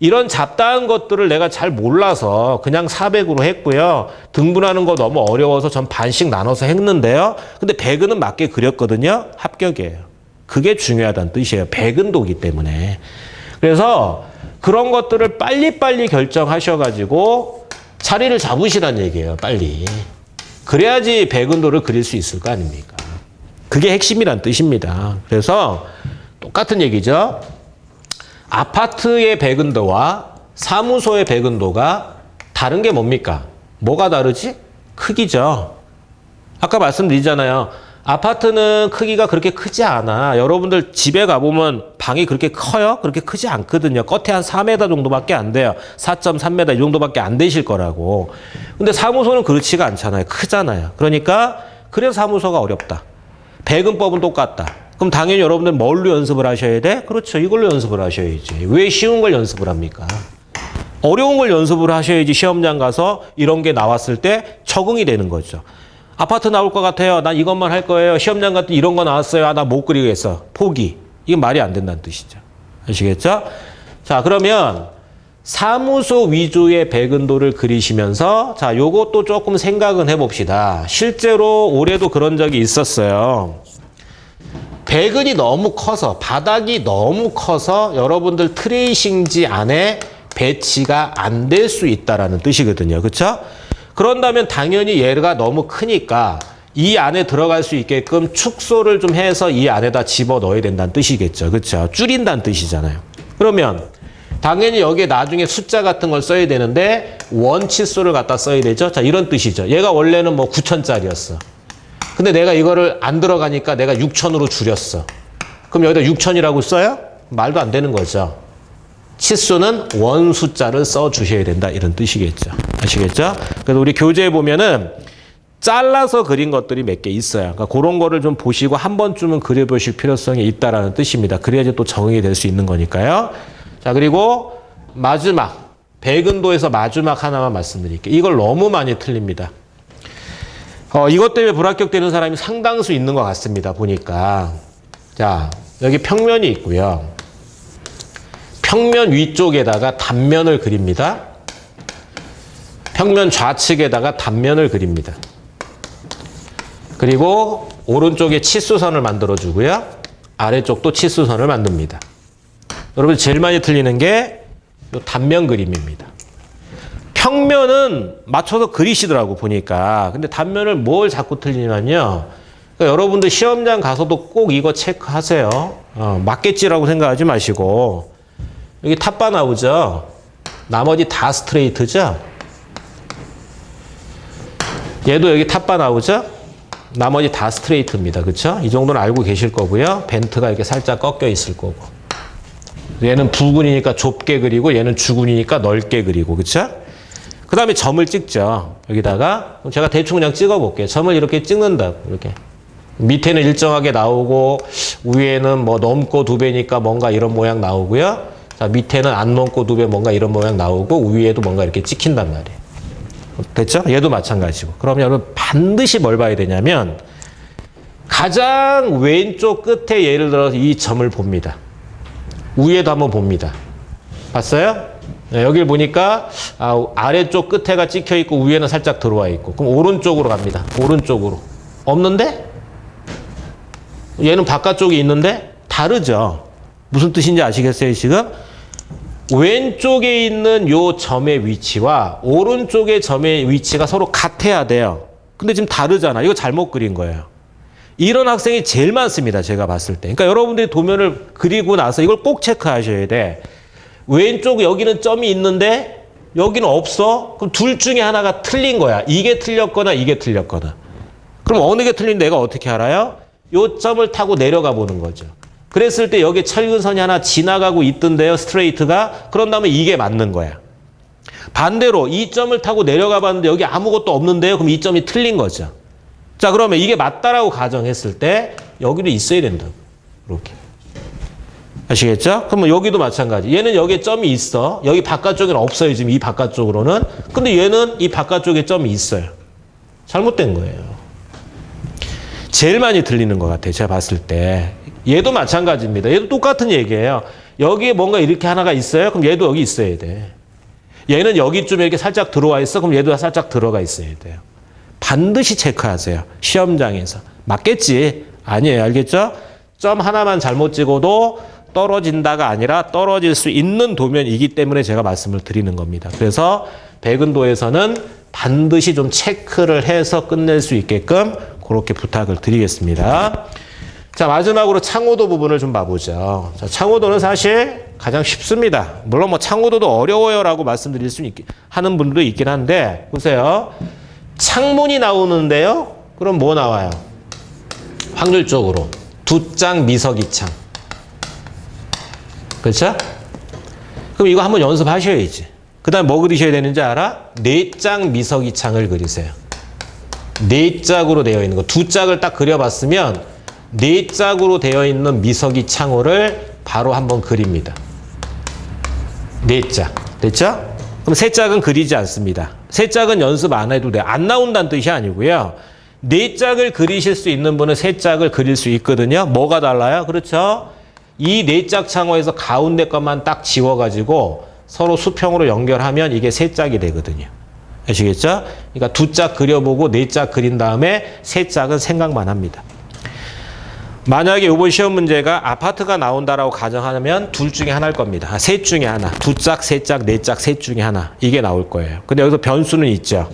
이런 잡다한 것들을 내가 잘 몰라서 그냥 400으로 했고요. 등분하는 거 너무 어려워서 전 반씩 나눠서 했는데요. 근데 배근은 맞게 그렸거든요. 합격이에요. 그게 중요하다는 뜻이에요. 배근도기 때문에. 그래서 그런 것들을 빨리빨리 결정하셔가지고 자리를 잡으시란 얘기예요. 빨리. 그래야지 배근도를 그릴 수 있을 거 아닙니까? 그게 핵심이란 뜻입니다. 그래서 똑같은 얘기죠. 아파트의 배근도와 사무소의 배근도가 다른 게 뭡니까? 뭐가 다르지? 크기죠. 아까 말씀드리잖아요. 아파트는 크기가 그렇게 크지 않아. 여러분들 집에 가보면 방이 그렇게 커요? 그렇게 크지 않거든요. 끝에 한 4m 정도밖에 안 돼요. 4.3m 이 정도밖에 안 되실 거라고. 근데 사무소는 그렇지가 않잖아요. 크잖아요. 그러니까 그래서 사무소가 어렵다. 배근법은 똑같다. 그럼 당연히 여러분들 뭘로 연습을 하셔야 돼? 그렇죠. 이걸로 연습을 하셔야지. 왜 쉬운 걸 연습을 합니까? 어려운 걸 연습을 하셔야지 시험장 가서 이런 게 나왔을 때 적응이 되는 거죠. 아파트 나올 것 같아요. 난 이것만 할 거예요. 시험장 갔더니 이런 거 나왔어요. 나 못 그리겠어. 포기. 이게 말이 안 된다는 뜻이죠. 아시겠죠? 자, 그러면 사무소 위주의 배근도를 그리시면서 자, 요것도 조금 생각은 해봅시다. 실제로 올해도 그런 적이 있었어요. 배근이 너무 커서 바닥이 너무 커서 여러분들 트레이싱지 안에 배치가 안 될 수 있다라는 뜻이거든요. 그렇죠? 그런다면 당연히 얘가 너무 크니까 이 안에 들어갈 수 있게끔 축소를 좀 해서 이 안에다 집어넣어야 된다는 뜻이겠죠. 그렇죠? 줄인다는 뜻이잖아요. 그러면 당연히 여기에 나중에 숫자 같은 걸 써야 되는데 원치수를 갖다 써야 되죠. 자, 이런 뜻이죠. 얘가 원래는 뭐 9,000짜리였어. 근데 내가 이거를 안 들어가니까 내가 6,000으로 줄였어. 그럼 여기다 6,000이라고 써요? 말도 안 되는 거죠. 치수는 원 숫자를 써주셔야 된다. 이런 뜻이겠죠. 아시겠죠? 그래서 우리 교재에 보면은 잘라서 그린 것들이 몇 개 있어요. 그러니까 그런 거를 좀 보시고 한 번쯤은 그려보실 필요성이 있다라는 뜻입니다. 그래야지 또 적응이 될 수 있는 거니까요. 자, 그리고 마지막, 배근도에서 마지막 하나만 말씀드릴게요. 이걸 너무 많이 틀립니다. 이것 때문에 불합격되는 사람이 상당수 있는 것 같습니다. 보니까. 자, 여기 평면이 있고요. 평면 위쪽에다가 단면을 그립니다. 평면 좌측에다가 단면을 그립니다. 그리고 오른쪽에 치수선을 만들어주고요. 아래쪽도 치수선을 만듭니다. 여러분 제일 많이 틀리는 게 이 단면 그림입니다. 평면은 맞춰서 그리시더라고 보니까. 근데 단면을 뭘 자꾸 틀리냐면요. 그러니까 여러분들 시험장 가서도 꼭 이거 체크하세요. 맞겠지라고 생각하지 마시고. 여기 탑바 나오죠. 나머지 다 스트레이트죠. 얘도 여기 탑바 나오죠. 나머지 다 스트레이트입니다. 그렇죠? 이 정도는 알고 계실 거고요. 벤트가 이렇게 살짝 꺾여 있을 거고. 얘는 부근이니까 좁게 그리고 얘는 주근이니까 넓게 그리고. 그렇죠? 그 다음에 점을 찍죠. 여기다가 제가 대충 그냥 찍어 볼게요. 점을 이렇게 찍는다. 이렇게. 밑에는 일정하게 나오고 위에는 뭐 넘고 2배니까 뭔가 이런 모양 나오고요. 자, 밑에는 안 넘고 2배 뭔가 이런 모양 나오고 위에도 뭔가 이렇게 찍힌단 말이에요. 됐죠? 얘도 마찬가지고. 그럼 여러분 반드시 뭘 봐야 되냐면 가장 왼쪽 끝에 예를 들어서 이 점을 봅니다. 위에도 한번 봅니다. 봤어요? 네, 여길 보니까 아래쪽 끝에가 찍혀 있고 위에는 살짝 들어와 있고. 그럼 오른쪽으로 갑니다. 오른쪽으로. 없는데? 얘는 바깥쪽에 있는데? 다르죠? 무슨 뜻인지 아시겠어요, 지금? 왼쪽에 있는 요 점의 위치와 오른쪽의 점의 위치가 서로 같아야 돼요. 근데 지금 다르잖아. 이거 잘못 그린 거예요. 이런 학생이 제일 많습니다. 제가 봤을 때. 그러니까 여러분들이 도면을 그리고 나서 이걸 꼭 체크하셔야 돼. 왼쪽 여기는 점이 있는데 여기는 없어? 그럼 둘 중에 하나가 틀린 거야. 이게 틀렸거나 이게 틀렸거나. 그럼 어느 게 틀린 내가 어떻게 알아요? 요 점을 타고 내려가 보는 거죠. 그랬을 때 여기 철근선이 하나 지나가고 있던데요. 스트레이트가. 그런 다음에 이게 맞는 거야. 반대로 이 점을 타고 내려가 봤는데 여기 아무것도 없는데요. 그럼 이 점이 틀린 거죠. 자, 그러면 이게 맞다라고 가정했을 때 여기도 있어야 된다. 이렇게. 아시겠죠? 그러면 여기도 마찬가지. 얘는 여기에 점이 있어. 여기 바깥쪽에는 없어요. 지금 이 바깥쪽으로는. 근데 얘는 이 바깥쪽에 점이 있어요. 잘못된 거예요. 제일 많이 들리는 것 같아요. 제가 봤을 때. 얘도 마찬가지입니다. 얘도 똑같은 얘기예요. 여기에 뭔가 이렇게 하나가 있어요. 그럼 얘도 여기 있어야 돼. 얘는 여기쯤에 이렇게 살짝 들어와 있어. 그럼 얘도 살짝 들어가 있어야 돼요. 반드시 체크하세요. 시험장에서. 맞겠지? 아니에요. 알겠죠? 점 하나만 잘못 찍어도 떨어진다가 아니라 떨어질 수 있는 도면이기 때문에 제가 말씀을 드리는 겁니다. 그래서 백은도에서는 반드시 좀 체크를 해서 끝낼 수 있게끔 그렇게 부탁을 드리겠습니다. 자, 마지막으로 창호도 부분을 좀 봐보죠. 자, 창호도는 사실 가장 쉽습니다. 물론 뭐 창호도도 어려워요라고 말씀드릴 수 하는 분들도 있긴 한데, 보세요. 창문이 나오는데요. 그럼 뭐 나와요? 확률적으로 두 장 미석이 창. 그렇죠? 그럼 이거 한번 연습하셔야지. 그 다음에 뭐 그리셔야 되는지 알아? 네 장 미석이 창을 그리세요. 네 짝으로 되어 있는 거. 두 짝을 딱 그려봤으면 네 짝으로 되어 있는 미석이 창호를 바로 한번 그립니다. 네 짝. 됐죠? 그럼 세 짝은 그리지 않습니다. 세 짝은 연습 안 해도 돼. 안 나온다는 뜻이 아니고요. 네 짝을 그리실 수 있는 분은 세 짝을 그릴 수 있거든요. 뭐가 달라요? 그렇죠? 이 네 짝 창호에서 가운데 것만 딱 지워가지고 서로 수평으로 연결하면 이게 세 짝이 되거든요. 아시겠죠? 그러니까 두 짝 그려보고 네 짝 그린 다음에 세 짝은 생각만 합니다. 만약에 이번 시험 문제가 아파트가 나온다라고 가정하면 둘 중에 하나일 겁니다. 셋 중에 하나. 두 짝, 세 짝, 네 짝, 셋 중에 하나. 이게 나올 거예요. 근데 여기서 변수는 있죠.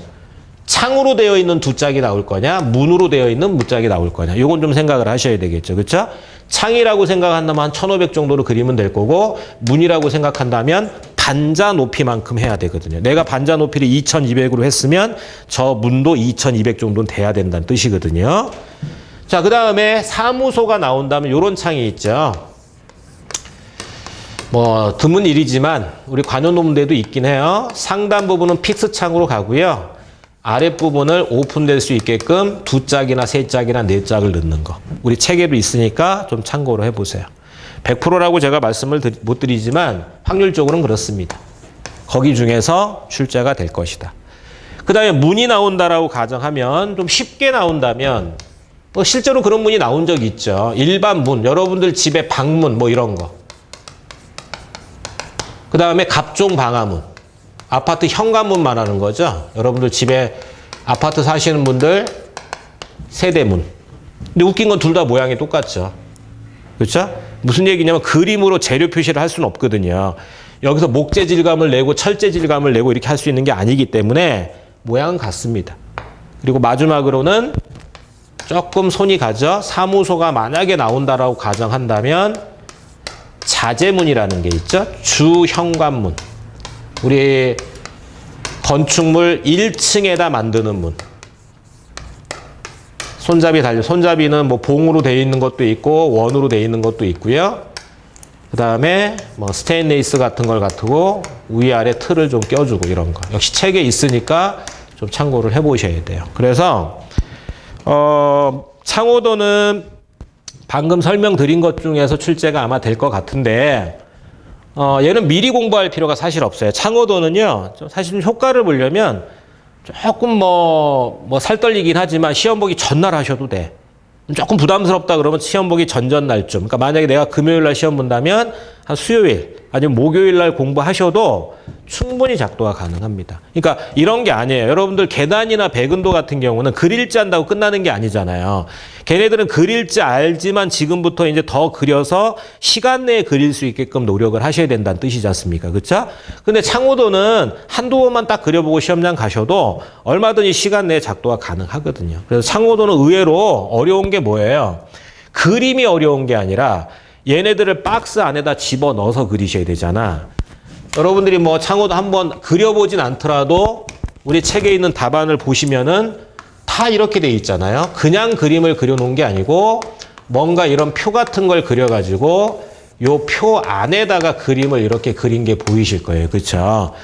창으로 되어 있는 두 짝이 나올 거냐, 문으로 되어 있는 무짝이 나올 거냐. 이건 좀 생각을 하셔야 되겠죠. 그렇죠? 창이라고 생각한다면 한 1500 정도로 그리면 될 거고, 문이라고 생각한다면 반자 높이만큼 해야 되거든요. 내가 반자 높이를 2200으로 했으면 저 문도 2200 정도는 돼야 된다는 뜻이거든요. 자, 그 다음에 사무소가 나온다면 이런 창이 있죠. 뭐 드문 일이지만 우리 관현노무대도 있긴 해요. 상단 부분은 픽스 창으로 가고요. 아랫부분을 오픈될 수 있게끔 두 짝이나 세 짝이나 네 짝을 넣는 거. 우리 책에도 있으니까 좀 참고로 해보세요. 100%라고 제가 말씀을 못 드리지만 확률적으로는 그렇습니다. 거기 중에서 출제가 될 것이다. 그 다음에 문이 나온다라고 가정하면 좀 쉽게 나온다면 실제로 그런 문이 나온 적이 있죠. 일반 문, 여러분들 집에 방문 뭐 이런 거. 그 다음에 갑종 방화문. 아파트 현관문 말하는 거죠. 여러분들 집에 아파트 사시는 분들 세대문. 근데 웃긴 건 둘 다 모양이 똑같죠. 그렇죠? 무슨 얘기냐면 그림으로 재료 표시를 할 수는 없거든요. 여기서 목재 질감을 내고 철제 질감을 내고 이렇게 할 수 있는 게 아니기 때문에 모양은 같습니다. 그리고 마지막으로는 조금 손이 가죠. 사무소가 만약에 나온다라고 가정한다면 자재문이라는 게 있죠. 주현관문. 우리 건축물 1층에다 만드는 문. 손잡이 달려. 손잡이는 뭐 봉으로 되어 있는 것도 있고 원으로 되어 있는 것도 있고요. 그 다음에 뭐 스테인레스 같은 걸 갖고 위아래 틀을 좀 껴주고 이런 거. 역시 책에 있으니까 좀 참고를 해보셔야 돼요. 그래서 창호도는 방금 설명드린 것 중에서 출제가 아마 될 것 같은데 얘는 미리 공부할 필요가 사실 없어요. 창호도는요, 사실 좀 효과를 보려면 조금 뭐 살떨리긴 하지만 시험 보기 전날 하셔도 돼. 조금 부담스럽다 그러면 시험 보기 전날쯤. 그러니까 만약에 내가 금요일 날 시험 본다면 한 수요일 아니면 목요일 날 공부하셔도 충분히 작도가 가능합니다. 그러니까 이런 게 아니에요. 여러분들 계단이나 백은도 같은 경우는 그릴지 한다고 끝나는 게 아니잖아요. 걔네들은 그릴지 알지만 지금부터 이제 더 그려서 시간 내에 그릴 수 있게끔 노력을 하셔야 된다는 뜻이지 않습니까? 그렇죠? 근데 창호도는 한두 번만 딱 그려보고 시험장 가셔도 얼마든지 시간 내에 작도가 가능하거든요. 그래서 창호도는 의외로 어려운 게 뭐예요? 그림이 어려운 게 아니라 얘네들을 박스 안에다 집어넣어서 그리셔야 되잖아. 여러분들이 뭐 창호도 한번 그려보진 않더라도 우리 책에 있는 답안을 보시면은 다 이렇게 돼 있잖아요. 그냥 그림을 그려놓은 게 아니고 뭔가 이런 표 같은 걸 그려가지고 요 표 안에다가 그림을 이렇게 그린 게 보이실 거예요. 그렇죠?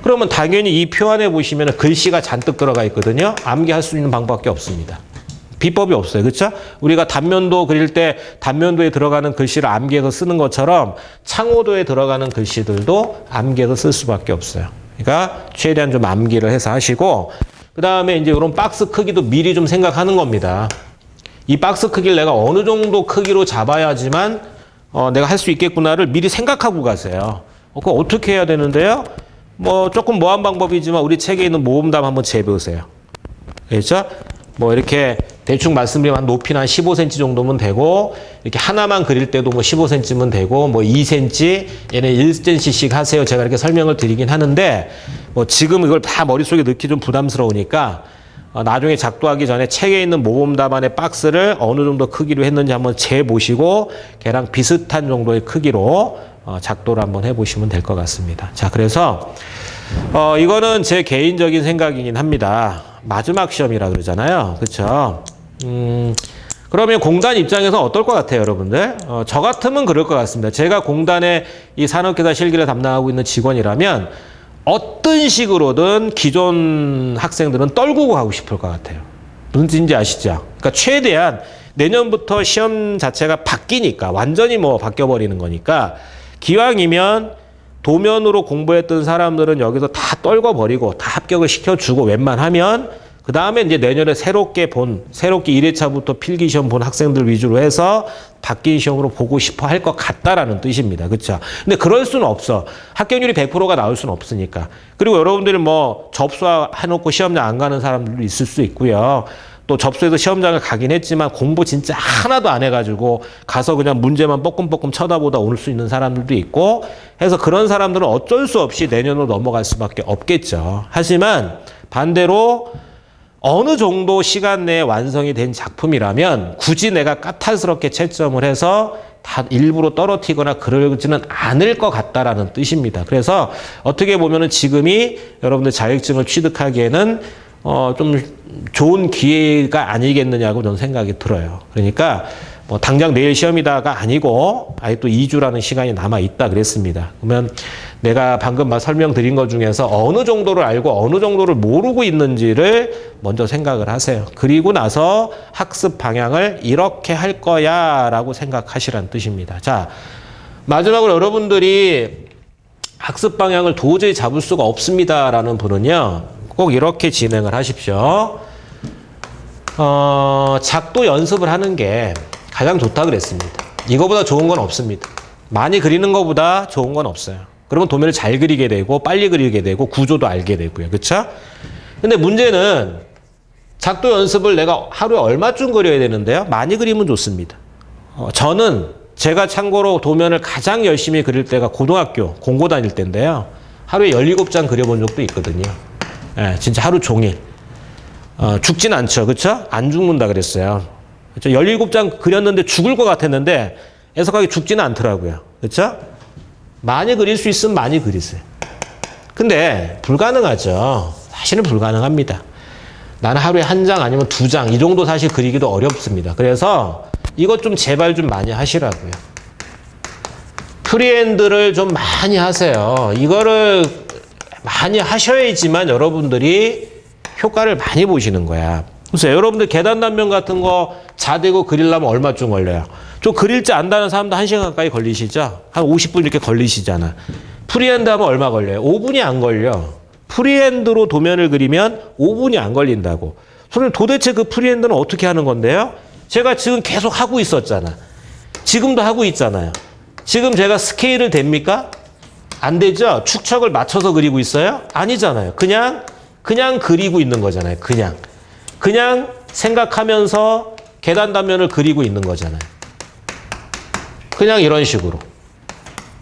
그러면 당연히 이 표 안에 보시면 글씨가 잔뜩 들어가 있거든요. 암기할 수 있는 방법밖에 없습니다. 비법이 없어요. 그렇죠? 우리가 단면도 그릴 때 단면도에 들어가는 글씨를 암기해서 쓰는 것처럼 창호도에 들어가는 글씨들도 암기해서 쓸 수밖에 없어요. 그러니까 최대한 좀 암기를 해서 하시고 그다음에 이제 이런 박스 크기도 미리 좀 생각하는 겁니다. 이 박스 크기를 내가 어느 정도 크기로 잡아야지만 내가 할 수 있겠구나를 미리 생각하고 가세요. 그거 어떻게 해야 되는데요? 뭐 조금 모호한 방법이지만 우리 책에 있는 모음답 한번 재보세요. 그렇죠? 뭐 이렇게 대충 말씀드리면 한 높이는 한 15cm 정도면 되고 이렇게 하나만 그릴 때도 뭐 15cm면 되고 뭐 2cm 얘네 1cm씩 하세요. 제가 이렇게 설명을 드리긴 하는데 뭐 지금 이걸 다 머릿속에 넣기 좀 부담스러우니까 나중에 작도하기 전에 책에 있는 모범 답안의 박스를 어느 정도 크기로 했는지 한번 재보시고 걔랑 비슷한 정도의 크기로 작도를 한번 해보시면 될 것 같습니다. 자, 그래서 이거는 제 개인적인 생각이긴 합니다. 마지막 시험이라 그러잖아요. 그렇죠? 그러면 공단 입장에서 어떨 것 같아요, 여러분들? 저 같으면 그럴 것 같습니다. 제가 공단의 이 산업계사 실기를 담당하고 있는 직원이라면 어떤 식으로든 기존 학생들은 떨구고 가고 싶을 것 같아요. 무슨 뜻인지 아시죠? 그러니까 최대한 내년부터 시험 자체가 바뀌니까 완전히 뭐 바뀌어버리는 거니까 기왕이면 도면으로 공부했던 사람들은 여기서 다 떨궈버리고 다 합격을 시켜주고 웬만하면 그 다음에 이제 내년에 새롭게 1회차부터 필기시험 본 학생들 위주로 해서 바뀐 시험으로 보고 싶어 할 것 같다라는 뜻입니다. 그렇죠? 근데 그럴 수는 없어. 합격률이 100%가 나올 수는 없으니까. 그리고 여러분들이 뭐 접수해놓고 시험장 안 가는 사람들도 있을 수 있고요. 또 접수해서 시험장을 가긴 했지만 공부 진짜 하나도 안 해가지고 가서 그냥 문제만 뻐끔뻐끔 쳐다보다 올 수 있는 사람들도 있고 해서 그런 사람들은 어쩔 수 없이 내년으로 넘어갈 수밖에 없겠죠. 하지만 반대로 어느 정도 시간 내에 완성이 된 작품이라면 굳이 내가 까탈스럽게 채점을 해서 다 일부러 떨어뜨리거나 그러지는 않을 것 같다라는 뜻입니다. 그래서 어떻게 보면은 지금이 여러분들 자격증을 취득하기에는 좀 좋은 기회가 아니겠느냐고 저는 생각이 들어요. 그러니까 뭐 당장 내일 시험이다가 아니고 아예 또 2주라는 시간이 남아 있다 그랬습니다. 그러면 내가 방금 설명드린 것 중에서 어느 정도를 알고 어느 정도를 모르고 있는지를 먼저 생각을 하세요. 그리고 나서 학습 방향을 이렇게 할 거야 라고 생각하시라는 뜻입니다. 자, 마지막으로 여러분들이 학습 방향을 도저히 잡을 수가 없습니다라는 분은요. 꼭 이렇게 진행을 하십시오. 작도 연습을 하는 게 가장 좋다 그랬습니다. 이거보다 좋은 건 없습니다. 많이 그리는 것보다 좋은 건 없어요. 그러면 도면을 잘 그리게 되고 빨리 그리게 되고 구조도 알게 되고요. 그렇죠? 근데 문제는 작도 연습을 내가 하루에 얼마쯤 그려야 되는데요? 많이 그리면 좋습니다. 저는 제가 참고로 도면을 가장 열심히 그릴 때가 고등학교 공고 다닐 때인데요. 하루에 17장 그려본 적도 있거든요. 예, 진짜 하루 종일. 죽진 않죠. 그렇죠? 안 죽는다 그랬어요. 그렇죠? 17장 그렸는데 죽을 것 같았는데 애석하게 죽지는 않더라고요. 그렇죠? 많이 그릴 수 있으면 많이 그리세요. 근데 불가능하죠. 사실은 불가능합니다. 나는 하루에 1장 아니면 2장 이 정도 사실 그리기도 어렵습니다. 그래서 이것 좀 제발 좀 많이 하시라고요. 프리핸드를 좀 많이 하세요. 이거를 많이 하셔야지만 여러분들이 효과를 많이 보시는 거야. 그래서 여러분들 계단 단면 같은 거 자대고 그리려면 얼마쯤 걸려요? 좀 그릴 줄 안다는 사람도 1시간 가까이 걸리시죠? 한 50분 이렇게 걸리시잖아. 프리핸드 하면 얼마 걸려요? 5분이 안 걸려. 프리핸드로 도면을 그리면 5분이 안 걸린다고. 선생님 도대체 그 프리핸드는 어떻게 하는 건데요? 제가 지금 계속 하고 있었잖아. 지금도 하고 있잖아요. 지금 제가 스케일을 댑니까? 안 되죠? 축척을 맞춰서 그리고 있어요? 아니잖아요. 그냥 그리고 있는 거잖아요. 그냥 생각하면서 계단 단면을 그리고 있는 거잖아요. 그냥 이런 식으로.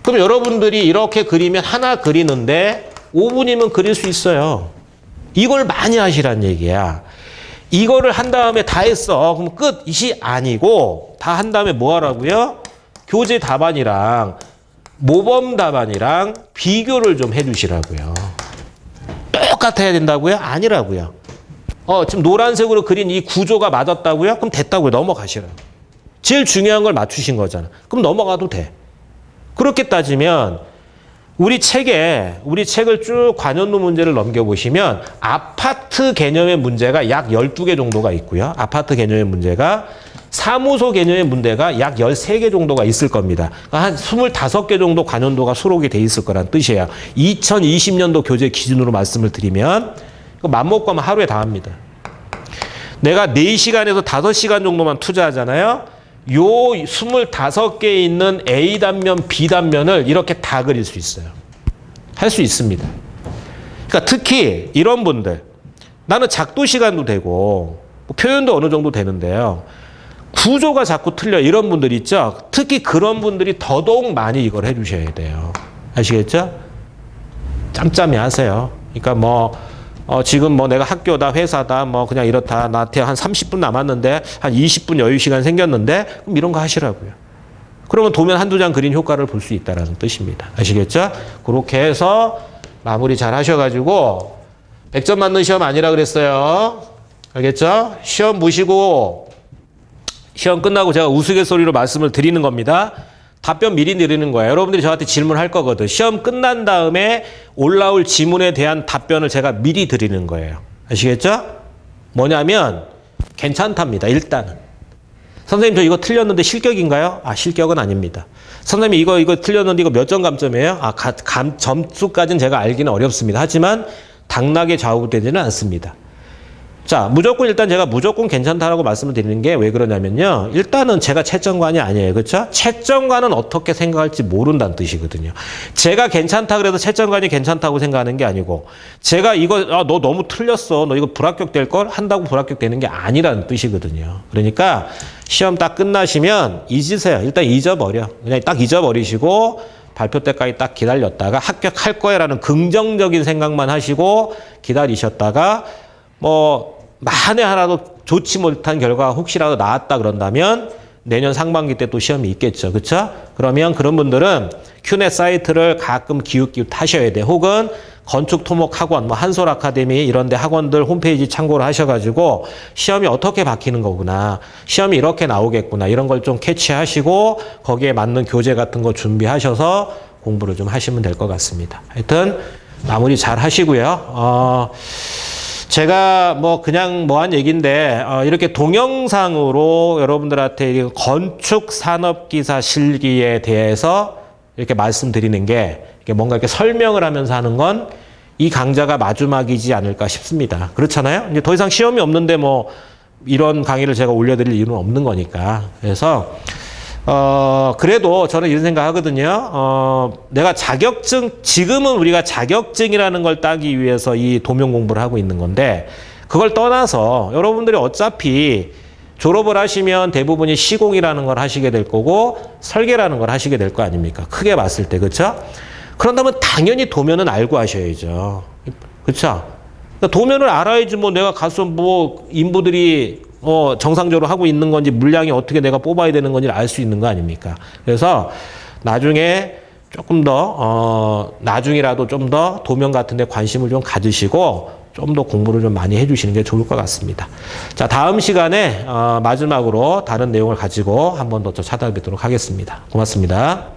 그럼 여러분들이 이렇게 그리면 하나 그리는데 5분이면 그릴 수 있어요. 이걸 많이 하시란 얘기야. 이거를 한 다음에 다 했어. 그럼 끝이 아니고 다 한 다음에 뭐 하라고요? 교재 답안이랑 모범 답안이랑 비교를 좀 해주시라고요. 똑같아야 된다고요? 아니라고요. 지금 노란색으로 그린 이 구조가 맞았다고요? 그럼 됐다고요. 넘어가시라고. 제일 중요한 걸 맞추신 거잖아. 그럼 넘어가도 돼. 그렇게 따지면 우리 책을 쭉 관연도 문제를 넘겨보시면 아파트 개념의 문제가 약 12개 정도가 있고요. 아파트 개념의 문제가 사무소 개념의 문제가 약 13개 정도가 있을 겁니다. 한 25개 정도 관연도가 수록이 돼 있을 거란 뜻이에요. 2020년도 교재 기준으로 말씀을 드리면 맘먹고만 하루에 다 합니다. 내가 4시간에서 5시간 정도만 투자하잖아요. 요 25개에 있는 A 단면, B 단면을 이렇게 다 그릴 수 있어요. 할 수 있습니다. 그러니까 특히 이런 분들, 나는 작도 시간도 되고 표현도 어느 정도 되는데요. 구조가 자꾸 틀려 이런 분들 있죠. 특히 그런 분들이 더더욱 많이 이걸 해주셔야 돼요. 아시겠죠? 짬짬이 하세요. 그러니까 지금 내가 학교다, 회사다, 그냥 이렇다. 나한테 한 30분 남았는데, 한 20분 여유 시간 생겼는데, 그럼 이런 거 하시라고요. 그러면 도면 한두 장 그린 효과를 볼 수 있다는 뜻입니다. 아시겠죠? 그렇게 해서 마무리 잘 하셔가지고, 100점 맞는 시험 아니라 그랬어요. 알겠죠? 시험 보시고, 시험 끝나고 제가 우스갯소리로 말씀을 드리는 겁니다. 답변 미리 드리는 거예요. 여러분들이 저한테 질문할 거거든. 시험 끝난 다음에 올라올 지문에 대한 답변을 제가 미리 드리는 거예요. 아시겠죠? 뭐냐면 괜찮답니다. 일단은. 선생님 저 이거 틀렸는데 실격인가요? 실격은 아닙니다. 선생님 이거 틀렸는데 이거 몇 점 감점이에요? 점수까지는 제가 알기는 어렵습니다. 하지만 당락에 좌우되지는 않습니다. 자, 일단 제가 무조건 괜찮다라고 말씀을 드리는 게 왜 그러냐면요. 일단은 제가 채점관이 아니에요. 그렇죠? 채점관은 어떻게 생각할지 모른다는 뜻이거든요. 제가 괜찮다 그래서 채점관이 괜찮다고 생각하는 게 아니고 제가 너 너무 틀렸어. 너 이거 불합격 될 걸 한다고 불합격 되는 게 아니라는 뜻이거든요. 그러니까 시험 딱 끝나시면 잊으세요. 일단 잊어버려. 그냥 딱 잊어버리시고 발표 때까지 딱 기다렸다가 합격할 거야라는 긍정적인 생각만 하시고 기다리셨다가 만에 하나도 좋지 못한 결과가 혹시라도 나왔다 그런다면 내년 상반기 때 또 시험이 있겠죠. 그렇죠? 그러면 그런 분들은 큐넷 사이트를 가끔 기웃기웃하셔야 돼. 혹은 건축토목학원, 한솔 아카데미 이런 데 학원들 홈페이지 참고를 하셔가지고 시험이 어떻게 바뀌는 거구나. 시험이 이렇게 나오겠구나. 이런 걸 좀 캐치하시고 거기에 맞는 교재 같은 거 준비하셔서 공부를 좀 하시면 될 것 같습니다. 하여튼 마무리 잘 하시고요. 제가 그냥 한 얘기인데, 이렇게 동영상으로 여러분들한테 건축산업기사 실기에 대해서 이렇게 말씀드리는 게, 뭔가 이렇게 설명을 하면서 하는 건 이 강좌가 마지막이지 않을까 싶습니다. 그렇잖아요? 이제 더 이상 시험이 없는데 이런 강의를 제가 올려드릴 이유는 없는 거니까. 그래서, 그래도 저는 이런 생각 하거든요. 내가 지금은 우리가 자격증이라는 걸 따기 위해서 이 도면 공부를 하고 있는 건데, 그걸 떠나서 여러분들이 어차피 졸업을 하시면 대부분이 시공이라는 걸 하시게 될 거고, 설계라는 걸 하시게 될 거 아닙니까? 크게 봤을 때, 그쵸? 그런다면 당연히 도면은 알고 하셔야죠. 그쵸? 그러니까 도면을 알아야지 내가 가서 인부들이 정상적으로 하고 있는 건지 물량이 어떻게 내가 뽑아야 되는 건지를 알 수 있는 거 아닙니까? 그래서 나중에 조금 더 나중이라도 좀 더 도면 같은 데 관심을 좀 가지시고 좀 더 공부를 좀 많이 해주시는 게 좋을 것 같습니다. 자, 다음 시간에 마지막으로 다른 내용을 가지고 한 번 더 찾아뵙도록 하겠습니다. 고맙습니다.